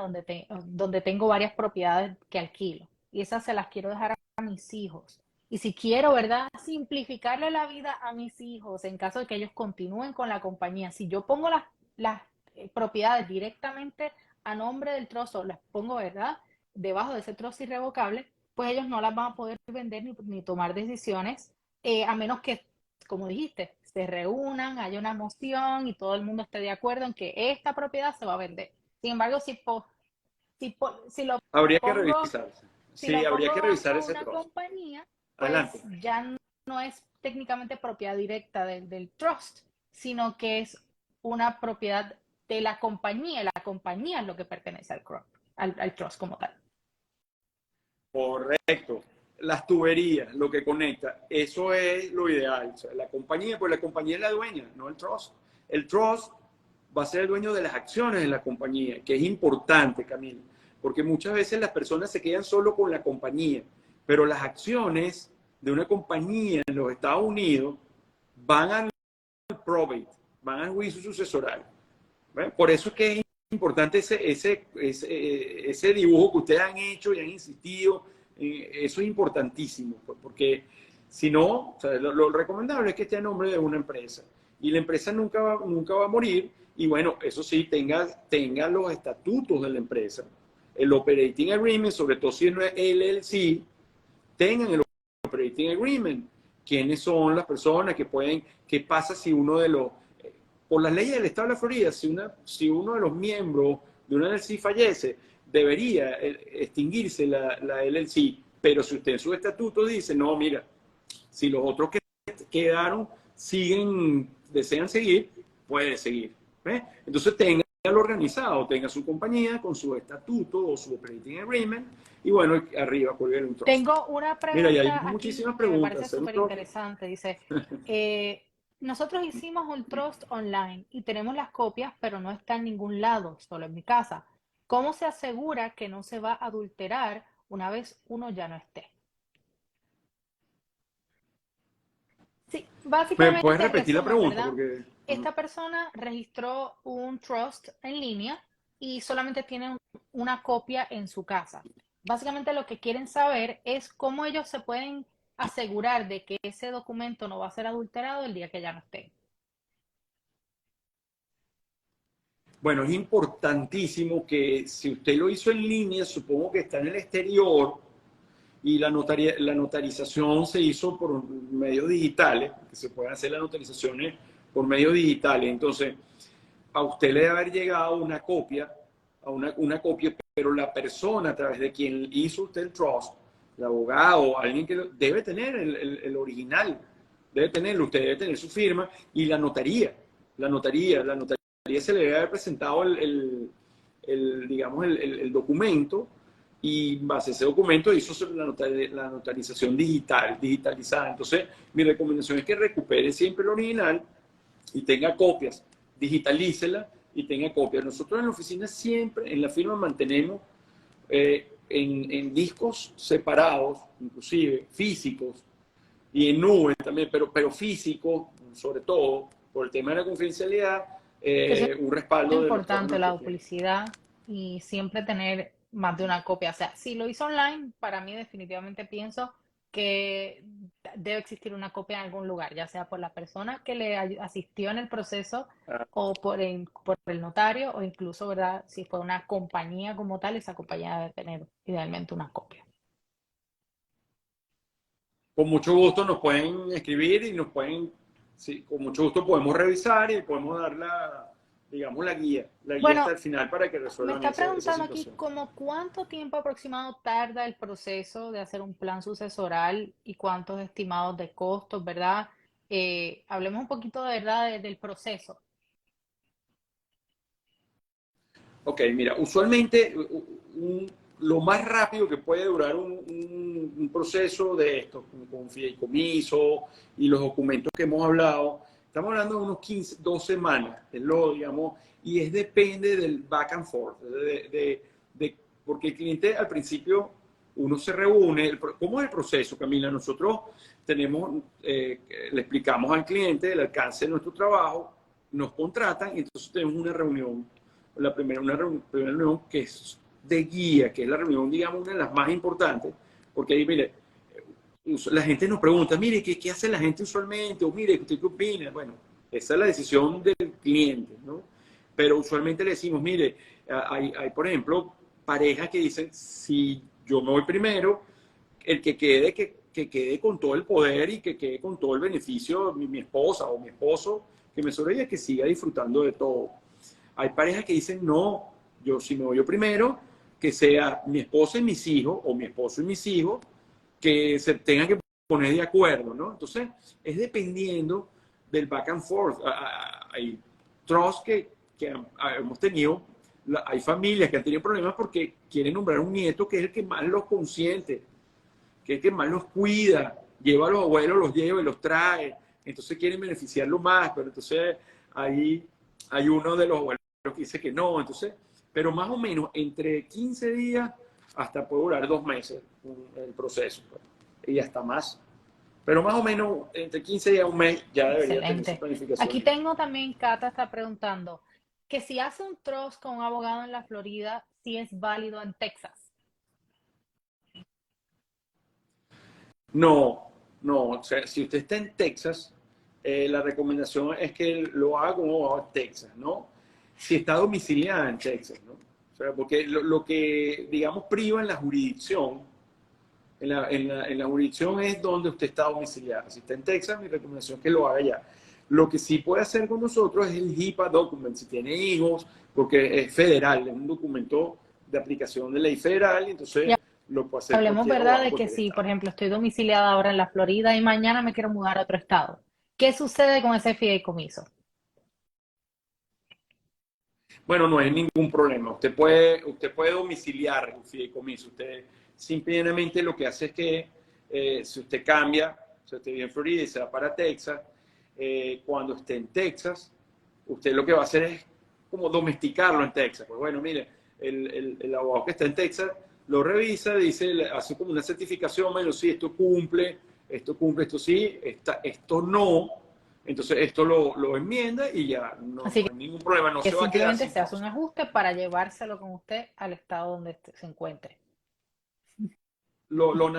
donde tengo varias propiedades que alquilo y esas se las quiero dejar a mis hijos. Y si quiero, ¿verdad?, simplificarle la vida a mis hijos en caso de que ellos continúen con la compañía, si yo pongo las propiedades directamente a nombre del trozo, las pongo, ¿verdad?, debajo de ese trozo irrevocable, pues ellos no las van a poder vender ni tomar decisiones, a menos que, como dijiste, se reúnan, haya una moción y todo el mundo esté de acuerdo en que esta propiedad se va a vender. Sin embargo, si lo habría que pongo, revisarse. si Sí, lo habría pongo que revisar bajo ese una trust. compañía, Adelante. pues ya no es técnicamente propiedad directa del trust, sino que es una propiedad de la compañía. La compañía es lo que pertenece al trust como tal. Correcto. Las tuberías, lo que conecta, eso es lo ideal. O sea, la compañía, pues la compañía es la dueña, no el trust. El trust va a ser el dueño de las acciones de la compañía, que es importante, Camilo, porque muchas veces las personas se quedan solo con la compañía, pero las acciones de una compañía en los Estados Unidos van al probate, van al juicio sucesoral. ¿Ve? Por eso es que es importante ese dibujo que ustedes han hecho y han insistido. Eso es importantísimo, pues, porque si no, o sea, lo recomendable es que esté a nombre de una empresa. Y la empresa nunca va a morir. Y bueno, eso sí, tenga los estatutos de la empresa. El operating agreement, sobre todo si no es LLC, tengan el operating agreement. ¿Quiénes son las personas que pueden, qué pasa si uno de los por las leyes del Estado de la Florida, si uno de los miembros de una LLC fallece, debería extinguirse la LLC. Pero si usted en su estatuto dice, no, mira, si los otros que quedaron desean seguir, puede seguir. ¿Ve? Entonces téngalo organizado, tenga su compañía con su estatuto o su operating agreement y bueno, arriba cuelgue un trust. Tengo una Mira, y hay pregunta aquí muchísimas que me preguntas. parece súper interesante. Dice, nosotros hicimos un trust online y tenemos las copias, pero no está en ningún lado, solo en mi casa. ¿Cómo se asegura que no se va a adulterar una vez uno ya no esté? Sí, ¿Me puedes básicamente, en repetir la resumen, pregunta? ¿verdad? Porque Esta persona registró un trust en línea y solamente tiene una copia en su casa. Básicamente lo que quieren saber es cómo ellos se pueden asegurar de que ese documento no va a ser adulterado el día que ya no esté. bueno, es importantísimo que si usted lo hizo en línea, supongo que está en el exterior y la notarización se hizo por medios digitales, que se pueden hacer las notarizaciones por medios digitales. Entonces, a usted le debe haber llegado una copia, una copia, pero la persona a través de quien hizo usted el trust, el abogado, alguien que debe tener el original, debe tenerlo, usted debe tener su firma y la notaría se le debe haber presentado digamos, el documento y en base a ese documento hizo la notarización digitalizada. Entonces, mi recomendación es que recupere siempre el original y tenga copias, digitalícela y tenga copias. Nosotros en la oficina siempre, en la firma, mantenemos en discos separados, inclusive físicos, y en nube también, pero físico, sobre todo, por el tema de la confidencialidad, Que eso un es respaldo de todos importante, la nuestros clientes. duplicidad y siempre tener más de una copia. O sea, si lo hizo online, para mí definitivamente pienso que debe existir una copia en algún lugar, ya sea por la persona que le asistió en el proceso Ah, o por el notario o incluso, ¿verdad? Si fue una compañía como tal, esa compañía debe tener idealmente una copia. con mucho gusto nos pueden escribir y nos pueden, sí, con mucho gusto podemos revisar y podemos dar digamos, la guía hasta Bueno, el final para que me resuelvan está esa preguntando aquí situación. como cuánto tiempo aproximado tarda el proceso de hacer un plan sucesoral y cuántos estimados de costos, ¿verdad? Hablemos un poquito de verdad del proceso. Ok, mira, usualmente lo más rápido que puede durar un proceso de esto, con fideicomiso y los documentos que hemos hablado, estamos hablando de unos 15, 2 semanas, es lo, digamos, y es depende del back and forth, porque el cliente al principio uno se reúne, ¿cómo es el proceso, Camila? Nosotros tenemos, le explicamos al cliente el alcance de nuestro trabajo, nos contratan y entonces tenemos una reunión primera reunión que es de guía, que es la reunión, digamos, una de las más importantes, porque ahí, mire, la gente nos pregunta, mire, ¿qué hace la gente usualmente? O mire, ¿usted qué opina? Bueno, esa es la decisión del cliente, ¿no? Pero usualmente le decimos, mire, hay por ejemplo, parejas que dicen, si yo me voy primero, el que quede con todo el poder y que quede con todo el beneficio, mi esposa o mi esposo, que me sobrevive, que siga disfrutando de todo. Hay parejas que dicen, no, yo si me voy yo primero, que sea mi esposa y mis hijos, o mi esposo y mis hijos, que se tengan que poner de acuerdo, ¿no? Entonces, es dependiendo del back and forth. Hay trust que hemos tenido, hay familias que han tenido problemas porque quieren nombrar un nieto que es el que más los consiente, que es el que más los cuida, lleva a los abuelos, los lleva y los trae, entonces quieren beneficiarlo más, pero entonces ahí hay uno de los abuelos que dice que no, entonces, pero más o menos entre 15 días hasta puede durar 2 meses el proceso, pues, y hasta más. Pero más o menos entre 15 días a un mes ya debería tener su Excelente. planificación Aquí lista. tengo también, Cata está preguntando, que si hace un trust con un abogado en la Florida, si es válido en Texas. No, no, o sea, si usted está en Texas, la recomendación es que lo haga con un abogado de Texas, ¿no? Si está domiciliada en Texas, ¿no? O sea, porque lo que, digamos, priva en la jurisdicción, en la jurisdicción es donde usted está domiciliado. Si está en Texas, mi recomendación es que lo haga allá. Lo que sí puede hacer con nosotros es el HIPAA document, si tiene hijos, porque es federal, es un documento de aplicación de ley federal, y Y entonces lo puede hacer hablemos, cualquier ¿verdad?, abogado en de que cualquier si, estado. por ejemplo, estoy domiciliada ahora en la Florida y mañana me quiero mudar a otro estado. ¿Qué sucede con ese fideicomiso? Bueno, no hay ningún problema. Usted puede domiciliar el fideicomiso. Usted simplemente lo que hace es que si usted cambia, si usted vive en Florida y se va para Texas, cuando esté en Texas, usted lo que va a hacer es como domesticarlo en Texas. Pues bueno, mire, el abogado que está en Texas lo revisa, dice, hace como una certificación, bueno, sí, esto cumple, esto sí, esto no. Entonces esto lo enmienda y ya no, Así no hay ningún problema, no que se va a quedar simplemente sin se hace un trust. ajuste para llevárselo con usted al estado donde se encuentre. Lo, lo,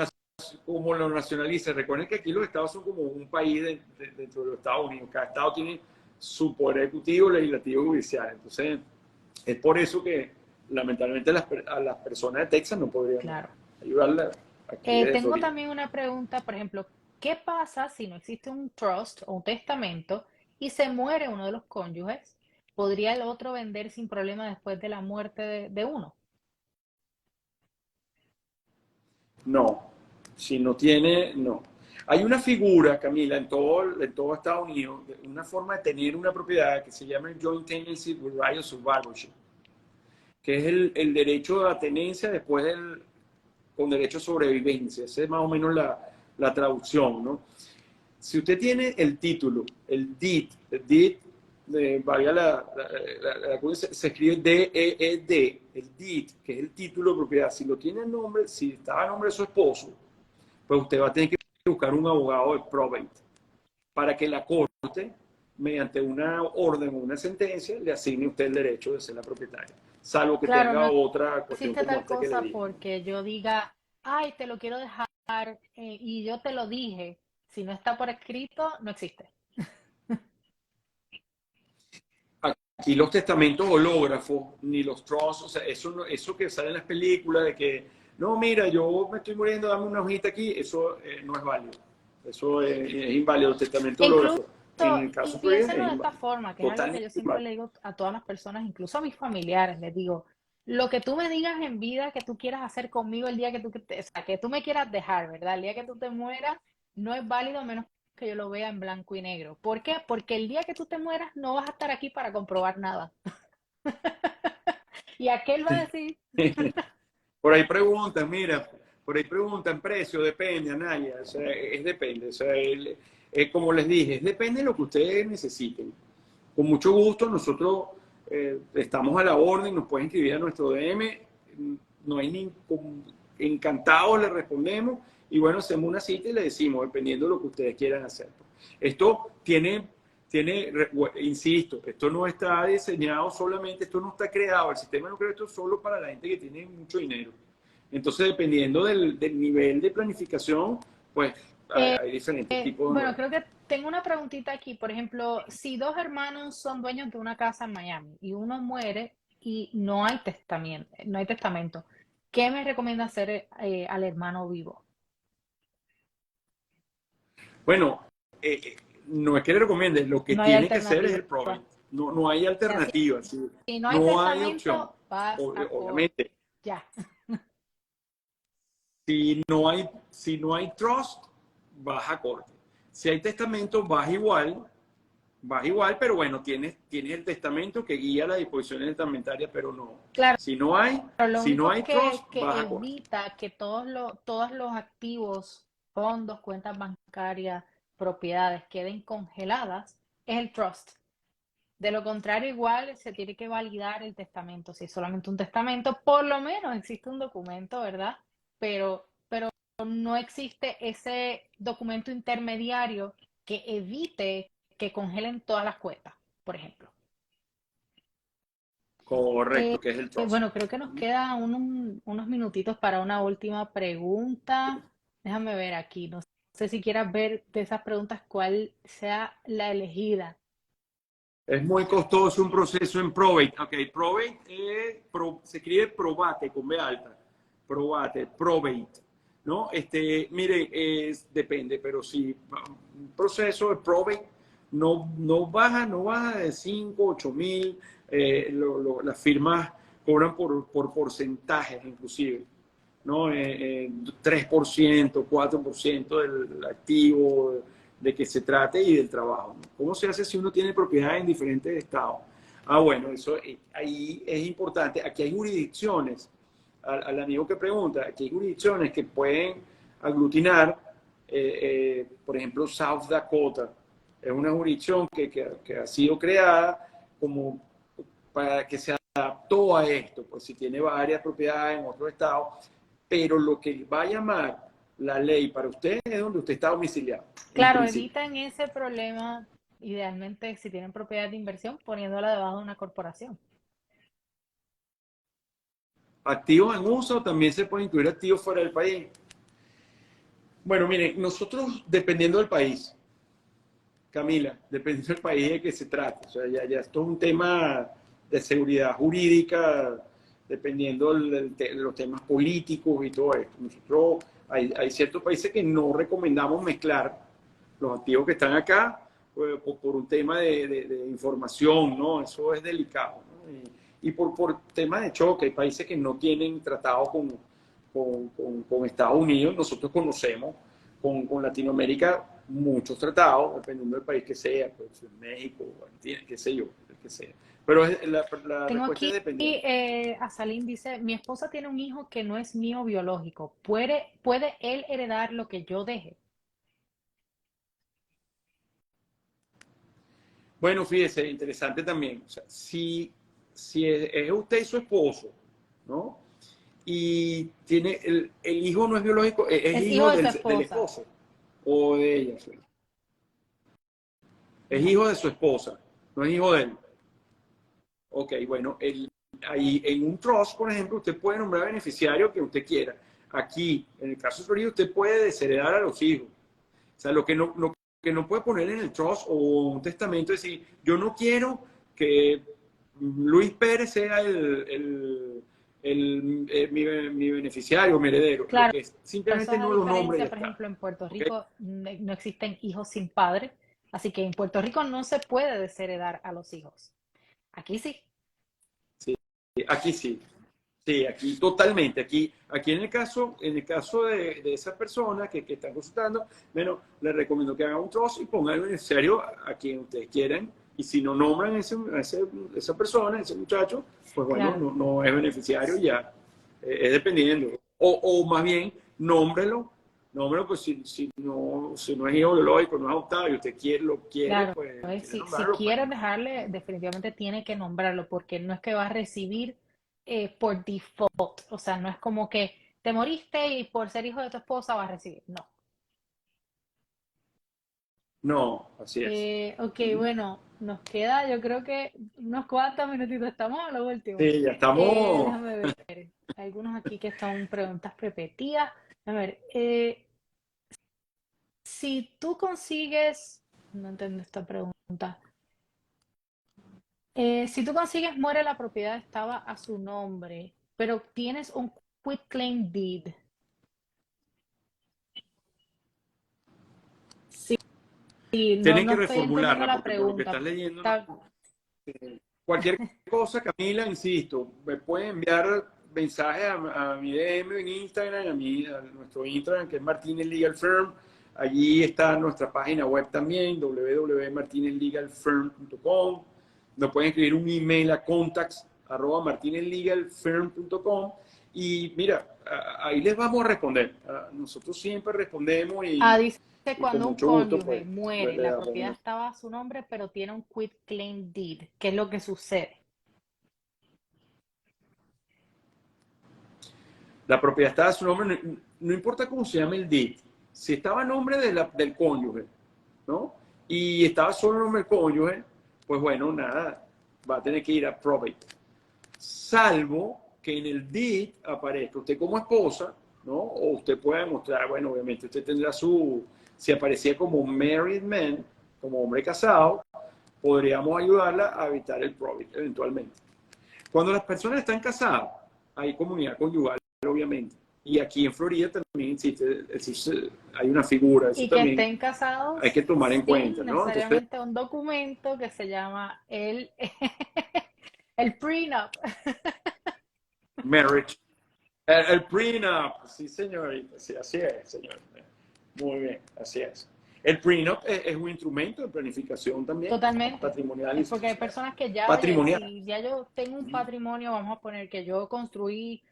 como lo nacionaliza. Recuerden que aquí los estados son como un país dentro de los Estados Unidos. Cada estado tiene su poder ejecutivo, legislativo y judicial. Entonces, es por eso que lamentablemente a las personas de Texas no podríamos Claro. ayudarla aquí desde Tengo Florida. también una pregunta, por ejemplo, ¿qué pasa si no existe un trust o un testamento y se muere uno de los cónyuges? ¿Podría el otro vender sin problema después de la muerte de uno? No, si no tiene, no. Hay una figura, Camila, en todo Estados Unidos, una forma de tener una propiedad que se llama el Joint Tenancy with Right of Survivorship, que es el derecho a la tenencia después con derecho a sobrevivencia. Esa es más o menos la traducción, ¿no? Si usted tiene el título, el deed valga se escribe D-E-E-D, el deed, que es el título de propiedad. Si lo tiene el nombre, si está a nombre de su esposo, pues usted va a tener que buscar un abogado de probate para que la corte, mediante una orden o una sentencia, le asigne a usted el derecho de ser la propietaria, salvo que Claro, tenga no otra cuestión existe como tal esta que le cosa dije. porque yo diga, ay, te lo quiero dejar y yo te lo dije. Si no está por escrito, no existe. Aquí los testamentos hológrafos, ni los trusts, o sea, eso que sale en las películas de que, no, mira, yo me estoy muriendo, dame una hojita aquí, eso no es válido. Eso es inválido. El testamento E incluso, hológrafo, en el y caso Freedom, piénsenlo es de esta inválido. forma, que es algo que yo Totalmente siempre inválido. le digo a todas las personas, incluso a mis familiares, les digo, lo que tú me digas en vida que tú quieras hacer conmigo el día que o sea, que tú me quieras dejar, ¿verdad? El día que tú te mueras, no es válido a menos que yo lo vea en blanco y negro. ¿Por qué? Porque el día que tú te mueras no vas a estar aquí para comprobar nada. Y aquel va a decir, Por ahí preguntan, mira, por ahí preguntan precio, depende, Anaya, o sea, es depende, o sea, como les dije, depende de lo que ustedes necesiten. Con mucho gusto, nosotros estamos a la orden, nos pueden escribir a nuestro DM, no hay encantados, le respondemos y bueno, hacemos una cita y le decimos, dependiendo de lo que ustedes quieran hacer. Esto insisto, esto no está diseñado solamente, esto no está creado, el sistema no crea esto solo para la gente que tiene mucho dinero. Entonces, dependiendo del nivel de planificación, pues hay diferentes tipos de... bueno, creo que tengo una preguntita aquí. Por ejemplo, si dos hermanos son dueños de una casa en Miami y uno muere y no hay testamento, ¿qué me recomienda hacer al hermano vivo? Bueno, no es que le recomiende, lo que No hay tiene que hacer es alternativa. el probate. O No hay sea, alternativa, ¿sí? si no hay No hay opción. testamento, vas a Obviamente, ya. si no hay trust, vas a corte. Si hay testamento, vas igual, pero bueno, tienes el testamento que guía las disposiciones testamentarias, pero no. Claro, Si no hay, lo si no único hay trust, que vas a corte. evita que todos los activos, fondos, cuentas bancarias, propiedades queden congeladas es el trust. De lo contrario, igual se tiene que validar el testamento. Si es solamente un testamento, por lo menos existe un documento, ¿verdad? Pero no existe ese documento intermediario que evite que congelen todas las cuentas, por ejemplo. Correcto, que es el trust. Bueno, creo que nos quedan unos minutitos para una última pregunta. Déjame ver aquí. No sé si quieras ver de esas preguntas cuál sea la elegida. Es muy costoso un proceso en probate. Ok, probate se escribe probate con B alta. Probate. ¿No? Mire, depende, pero si un proceso de probate no baja de 5, 8 mil, las firmas cobran por porcentajes inclusive, ¿no? 3%, 4% del activo, de que se trate y del trabajo. ¿Cómo se hace si uno tiene propiedades en diferentes estados? Bueno, eso ahí es importante. Aquí hay jurisdicciones, al amigo que pregunta, aquí hay jurisdicciones que pueden aglutinar, por ejemplo, South Dakota. Es una jurisdicción que ha sido creada como para que se adaptó a esto, pues si tiene varias propiedades en otro estado, pero lo que va a llamar la ley para usted es donde usted está domiciliado, en Claro, principio. evitan ese problema, idealmente, si tienen propiedad de inversión, poniéndola debajo de una corporación. Activos en uso, también se puede incluir activos fuera del país. Bueno, miren, nosotros, dependiendo del país, Camila, dependiendo del país de que se trate, o sea, ya esto es un tema de seguridad jurídica, dependiendo de los temas políticos y todo esto. Nosotros, hay ciertos países que no recomendamos mezclar los activos que están acá por un tema de información, ¿no? Eso es delicado, ¿no? Y por temas de choque, hay países que no tienen tratados con Estados Unidos, nosotros conocemos con Latinoamérica muchos tratados, dependiendo del país que sea, pues México, Argentina, qué sé yo, el que sea. Pero la Tengo respuesta es aquí, dependiendo. Azalim dice, mi esposa tiene un hijo que no es mío biológico. ¿Puede él heredar lo que yo deje? Bueno, fíjese, interesante también. O sea, si es usted y su esposo, ¿no? Y tiene el hijo no es biológico, es Es hijo hijo de su del esposa. esposo o de ella. Sí. Es No. hijo de su esposa, no es hijo de él. Ok, bueno, ahí en un trust, por ejemplo, usted puede nombrar beneficiario que usted quiera. Aquí, en el caso de Florida, usted puede desheredar a los hijos. O sea, lo que no puede poner en el trust o un testamento es decir, yo no quiero que Luis Pérez sea mi beneficiario, mi heredero. Lo Claro, que eso simplemente es a no lo nombre y ya diferencia, por está. ejemplo, en Puerto ¿Ok? Rico no existen hijos sin padre, así que en Puerto Rico no se puede desheredar a los hijos. Aquí sí. Sí, aquí sí. Sí, aquí totalmente. Aquí en el caso de esa persona que está consultando, bueno, le recomiendo que haga un trust y ponga el beneficiario a quien ustedes quieran. Y si no nombran esa persona, ese muchacho, pues bueno, Claro, no es beneficiario ya. Es dependiendo. O más bien, nómbrelo. Nómbrelo, pues si no es hijo biológico, no es adoptado y usted lo quiere, claro. pues quiere Si nombrarlo, pues quieres dejarle, definitivamente tiene que nombrarlo, porque no es que va a recibir por default. O sea, no es como que te moriste y por ser hijo de tu esposa vas a recibir. No. no, así es. Ok, bueno, nos queda, yo creo que unos cuantos minutitos. Estamos a lo último. Sí, ya estamos. Déjame ver. Algunos aquí que son preguntas repetidas. A ver, si tú consigues, no entiendo esta pregunta. Si tú consigues, muere la propiedad, estaba a su nombre, pero tienes un quitclaim deed. Sí, no, Tienen no que estoy entendiendo reformularla la porque por lo que estás pregunta. leyendo, Está- cualquier cosa, Camila, insisto, me pueden enviar mensajes a mi DM en Instagram, a nuestro Instagram que es Martínez Legal Firm. Allí está nuestra página web también, www.martinezlegalfirm.com. Nos pueden escribir un email a contacts@martinezlegalfirm.com y mira, ahí les vamos a responder. Nosotros siempre respondemos Dice y con cuando un mucho gusto cónyuge pues muere, le la damos propiedad una. estaba a su nombre, pero tiene un quitclaim deed. ¿Qué es lo que sucede? La propiedad estaba a su nombre, no importa cómo se llame el deed. Si estaba a nombre del cónyuge, ¿no? Y estaba solo a nombre del cónyuge, pues bueno, nada, va a tener que ir a probate. Salvo que en el deed aparezca usted como esposa, ¿no? O usted pueda demostrar, bueno, obviamente usted tendrá si aparecía como married man, como hombre casado, podríamos ayudarla a evitar el probate eventualmente. Cuando las personas están casadas, hay comunidad conyugal, obviamente. Y aquí en Florida también hay una figura, eso Y que también estén hay que casados tomar en cuenta, sin ¿no? Entonces, necesariamente un documento que se llama el prenup. marriage, el prenup, sí, señorita, sí, así es, señor. Muy bien, así es. El prenup es un instrumento de planificación también, Totalmente. patrimonial Es porque hay personas que ya, oye, patrimonial. si ya yo tengo un patrimonio, vamos a poner que yo construí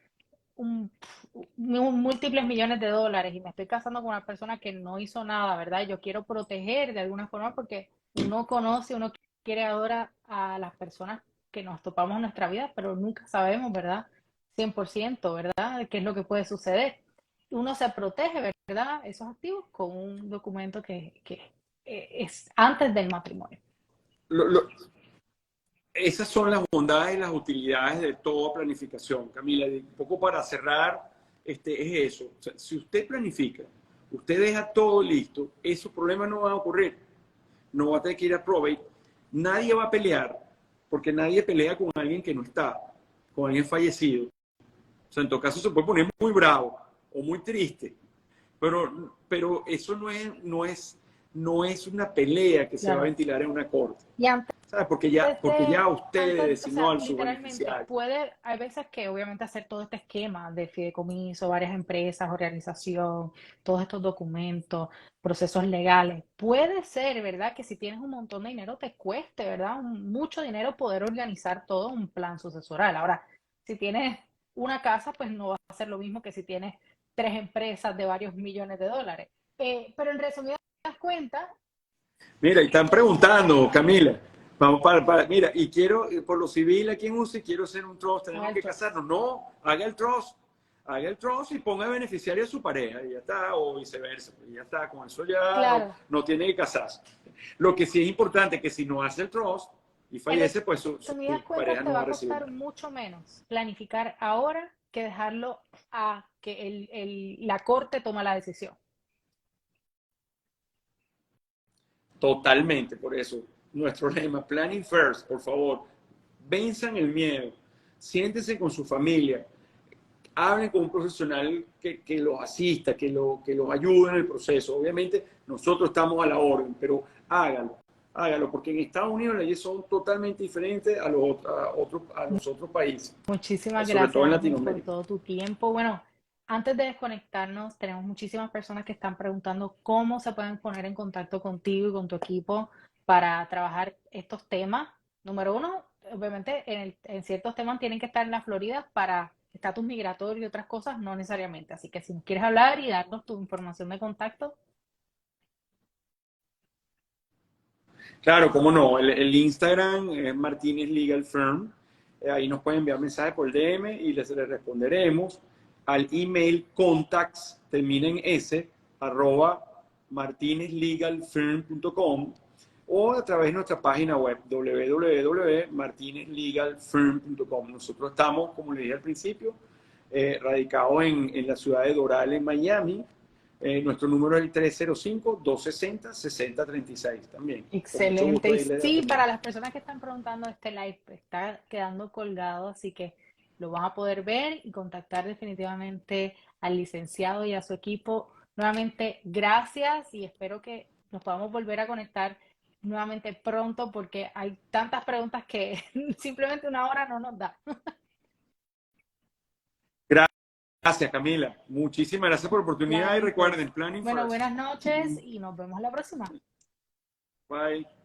múltiples millones de dólares y me estoy casando con una persona que no hizo nada, ¿verdad? Yo quiero proteger de alguna forma porque uno conoce, uno quiere ahora a las personas que nos topamos en nuestra vida, pero nunca sabemos, ¿verdad? 100%, ¿verdad? ¿Qué es lo que puede suceder? Uno se protege, ¿verdad? Esos activos con un documento que es antes del matrimonio. Lo, lo, Esas son las bondades y las utilidades de toda planificación, Camila. Y un poco para cerrar, es eso. O sea, si usted planifica, usted deja todo listo, esos problemas no van a ocurrir. No va a tener que ir a probate. Nadie va a pelear, porque nadie pelea con alguien que no está, con alguien fallecido. O sea, en todo caso se puede poner muy bravo o muy triste, pero eso no es una pelea que se va a Claro. ventilar en una corte. Y antes ¿Sabes? Porque de, ya usted antes, o designó sea, a su literalmente beneficiario. puede, hay veces que obviamente hacer todo este esquema de fideicomiso, varias empresas, organización, todos estos documentos, procesos legales, puede ser, ¿verdad? Que si tienes un montón de dinero te cueste, ¿verdad? Mucho dinero poder organizar todo un plan sucesoral. Ahora, si tienes una casa, pues no va a ser lo mismo que si tienes tres empresas de varios millones de dólares. Pero en resumidas cuentas, Mira, y están preguntando, Camila, Vamos mira, y quiero, por lo civil aquí en UCI, quiero hacer un trust, tenemos que casarnos. No, haga el trust y ponga beneficiario a su pareja, y ya está, o viceversa, y ya está, con eso ya Claro. no tiene que casarse. Lo que sí es importante es que si no hace el trust y fallece, pues su Resumidas cuentas, pareja te no va va a a recibir costar nada. mucho menos planificar ahora que dejarlo a que la corte toma la decisión. Totalmente, por eso, nuestro lema, planning first, por favor, venzan el miedo, siéntense con su familia, hablen con un profesional que los asista, que los ayude en el proceso. Obviamente, nosotros estamos a la orden, pero hágalo, porque en Estados Unidos las leyes son totalmente diferentes a los otros países, Muchísimas sobre todo gracias, en Ángel, por Latinoamérica. todo tu tiempo. Bueno, antes de desconectarnos, tenemos muchísimas personas que están preguntando cómo se pueden poner en contacto contigo y con tu equipo para trabajar estos temas. Número uno, obviamente, en ciertos temas tienen que estar en la Florida para estatus migratorio y otras cosas, no necesariamente. Así que si nos quieres hablar y darnos tu información de contacto, Claro, cómo no, el Instagram es Martínez Legal Firm. Ahí nos pueden enviar mensajes por DM y les responderemos. Al email contacts, termina en s, arroba martinezlegalfirm.com, o a través de nuestra página web www.martinezlegalfirm.com. Nosotros estamos, como les dije al principio, radicados en la ciudad de Doral, en Miami. Nuestro número es el 305-260-6036 también. Con mucho excelente. gusto Y ahí les sí, atendemos. para las personas que están preguntando, este live está quedando colgado, así que lo van a poder ver y contactar definitivamente al licenciado y a su equipo. Nuevamente, gracias y espero que nos podamos volver a conectar nuevamente pronto porque hay tantas preguntas que simplemente una hora no nos da. Gracias, Camila. Muchísimas gracias por la oportunidad y Claro, pues. recuerden, planning Bueno, first. buenas noches y nos vemos la próxima. Bye.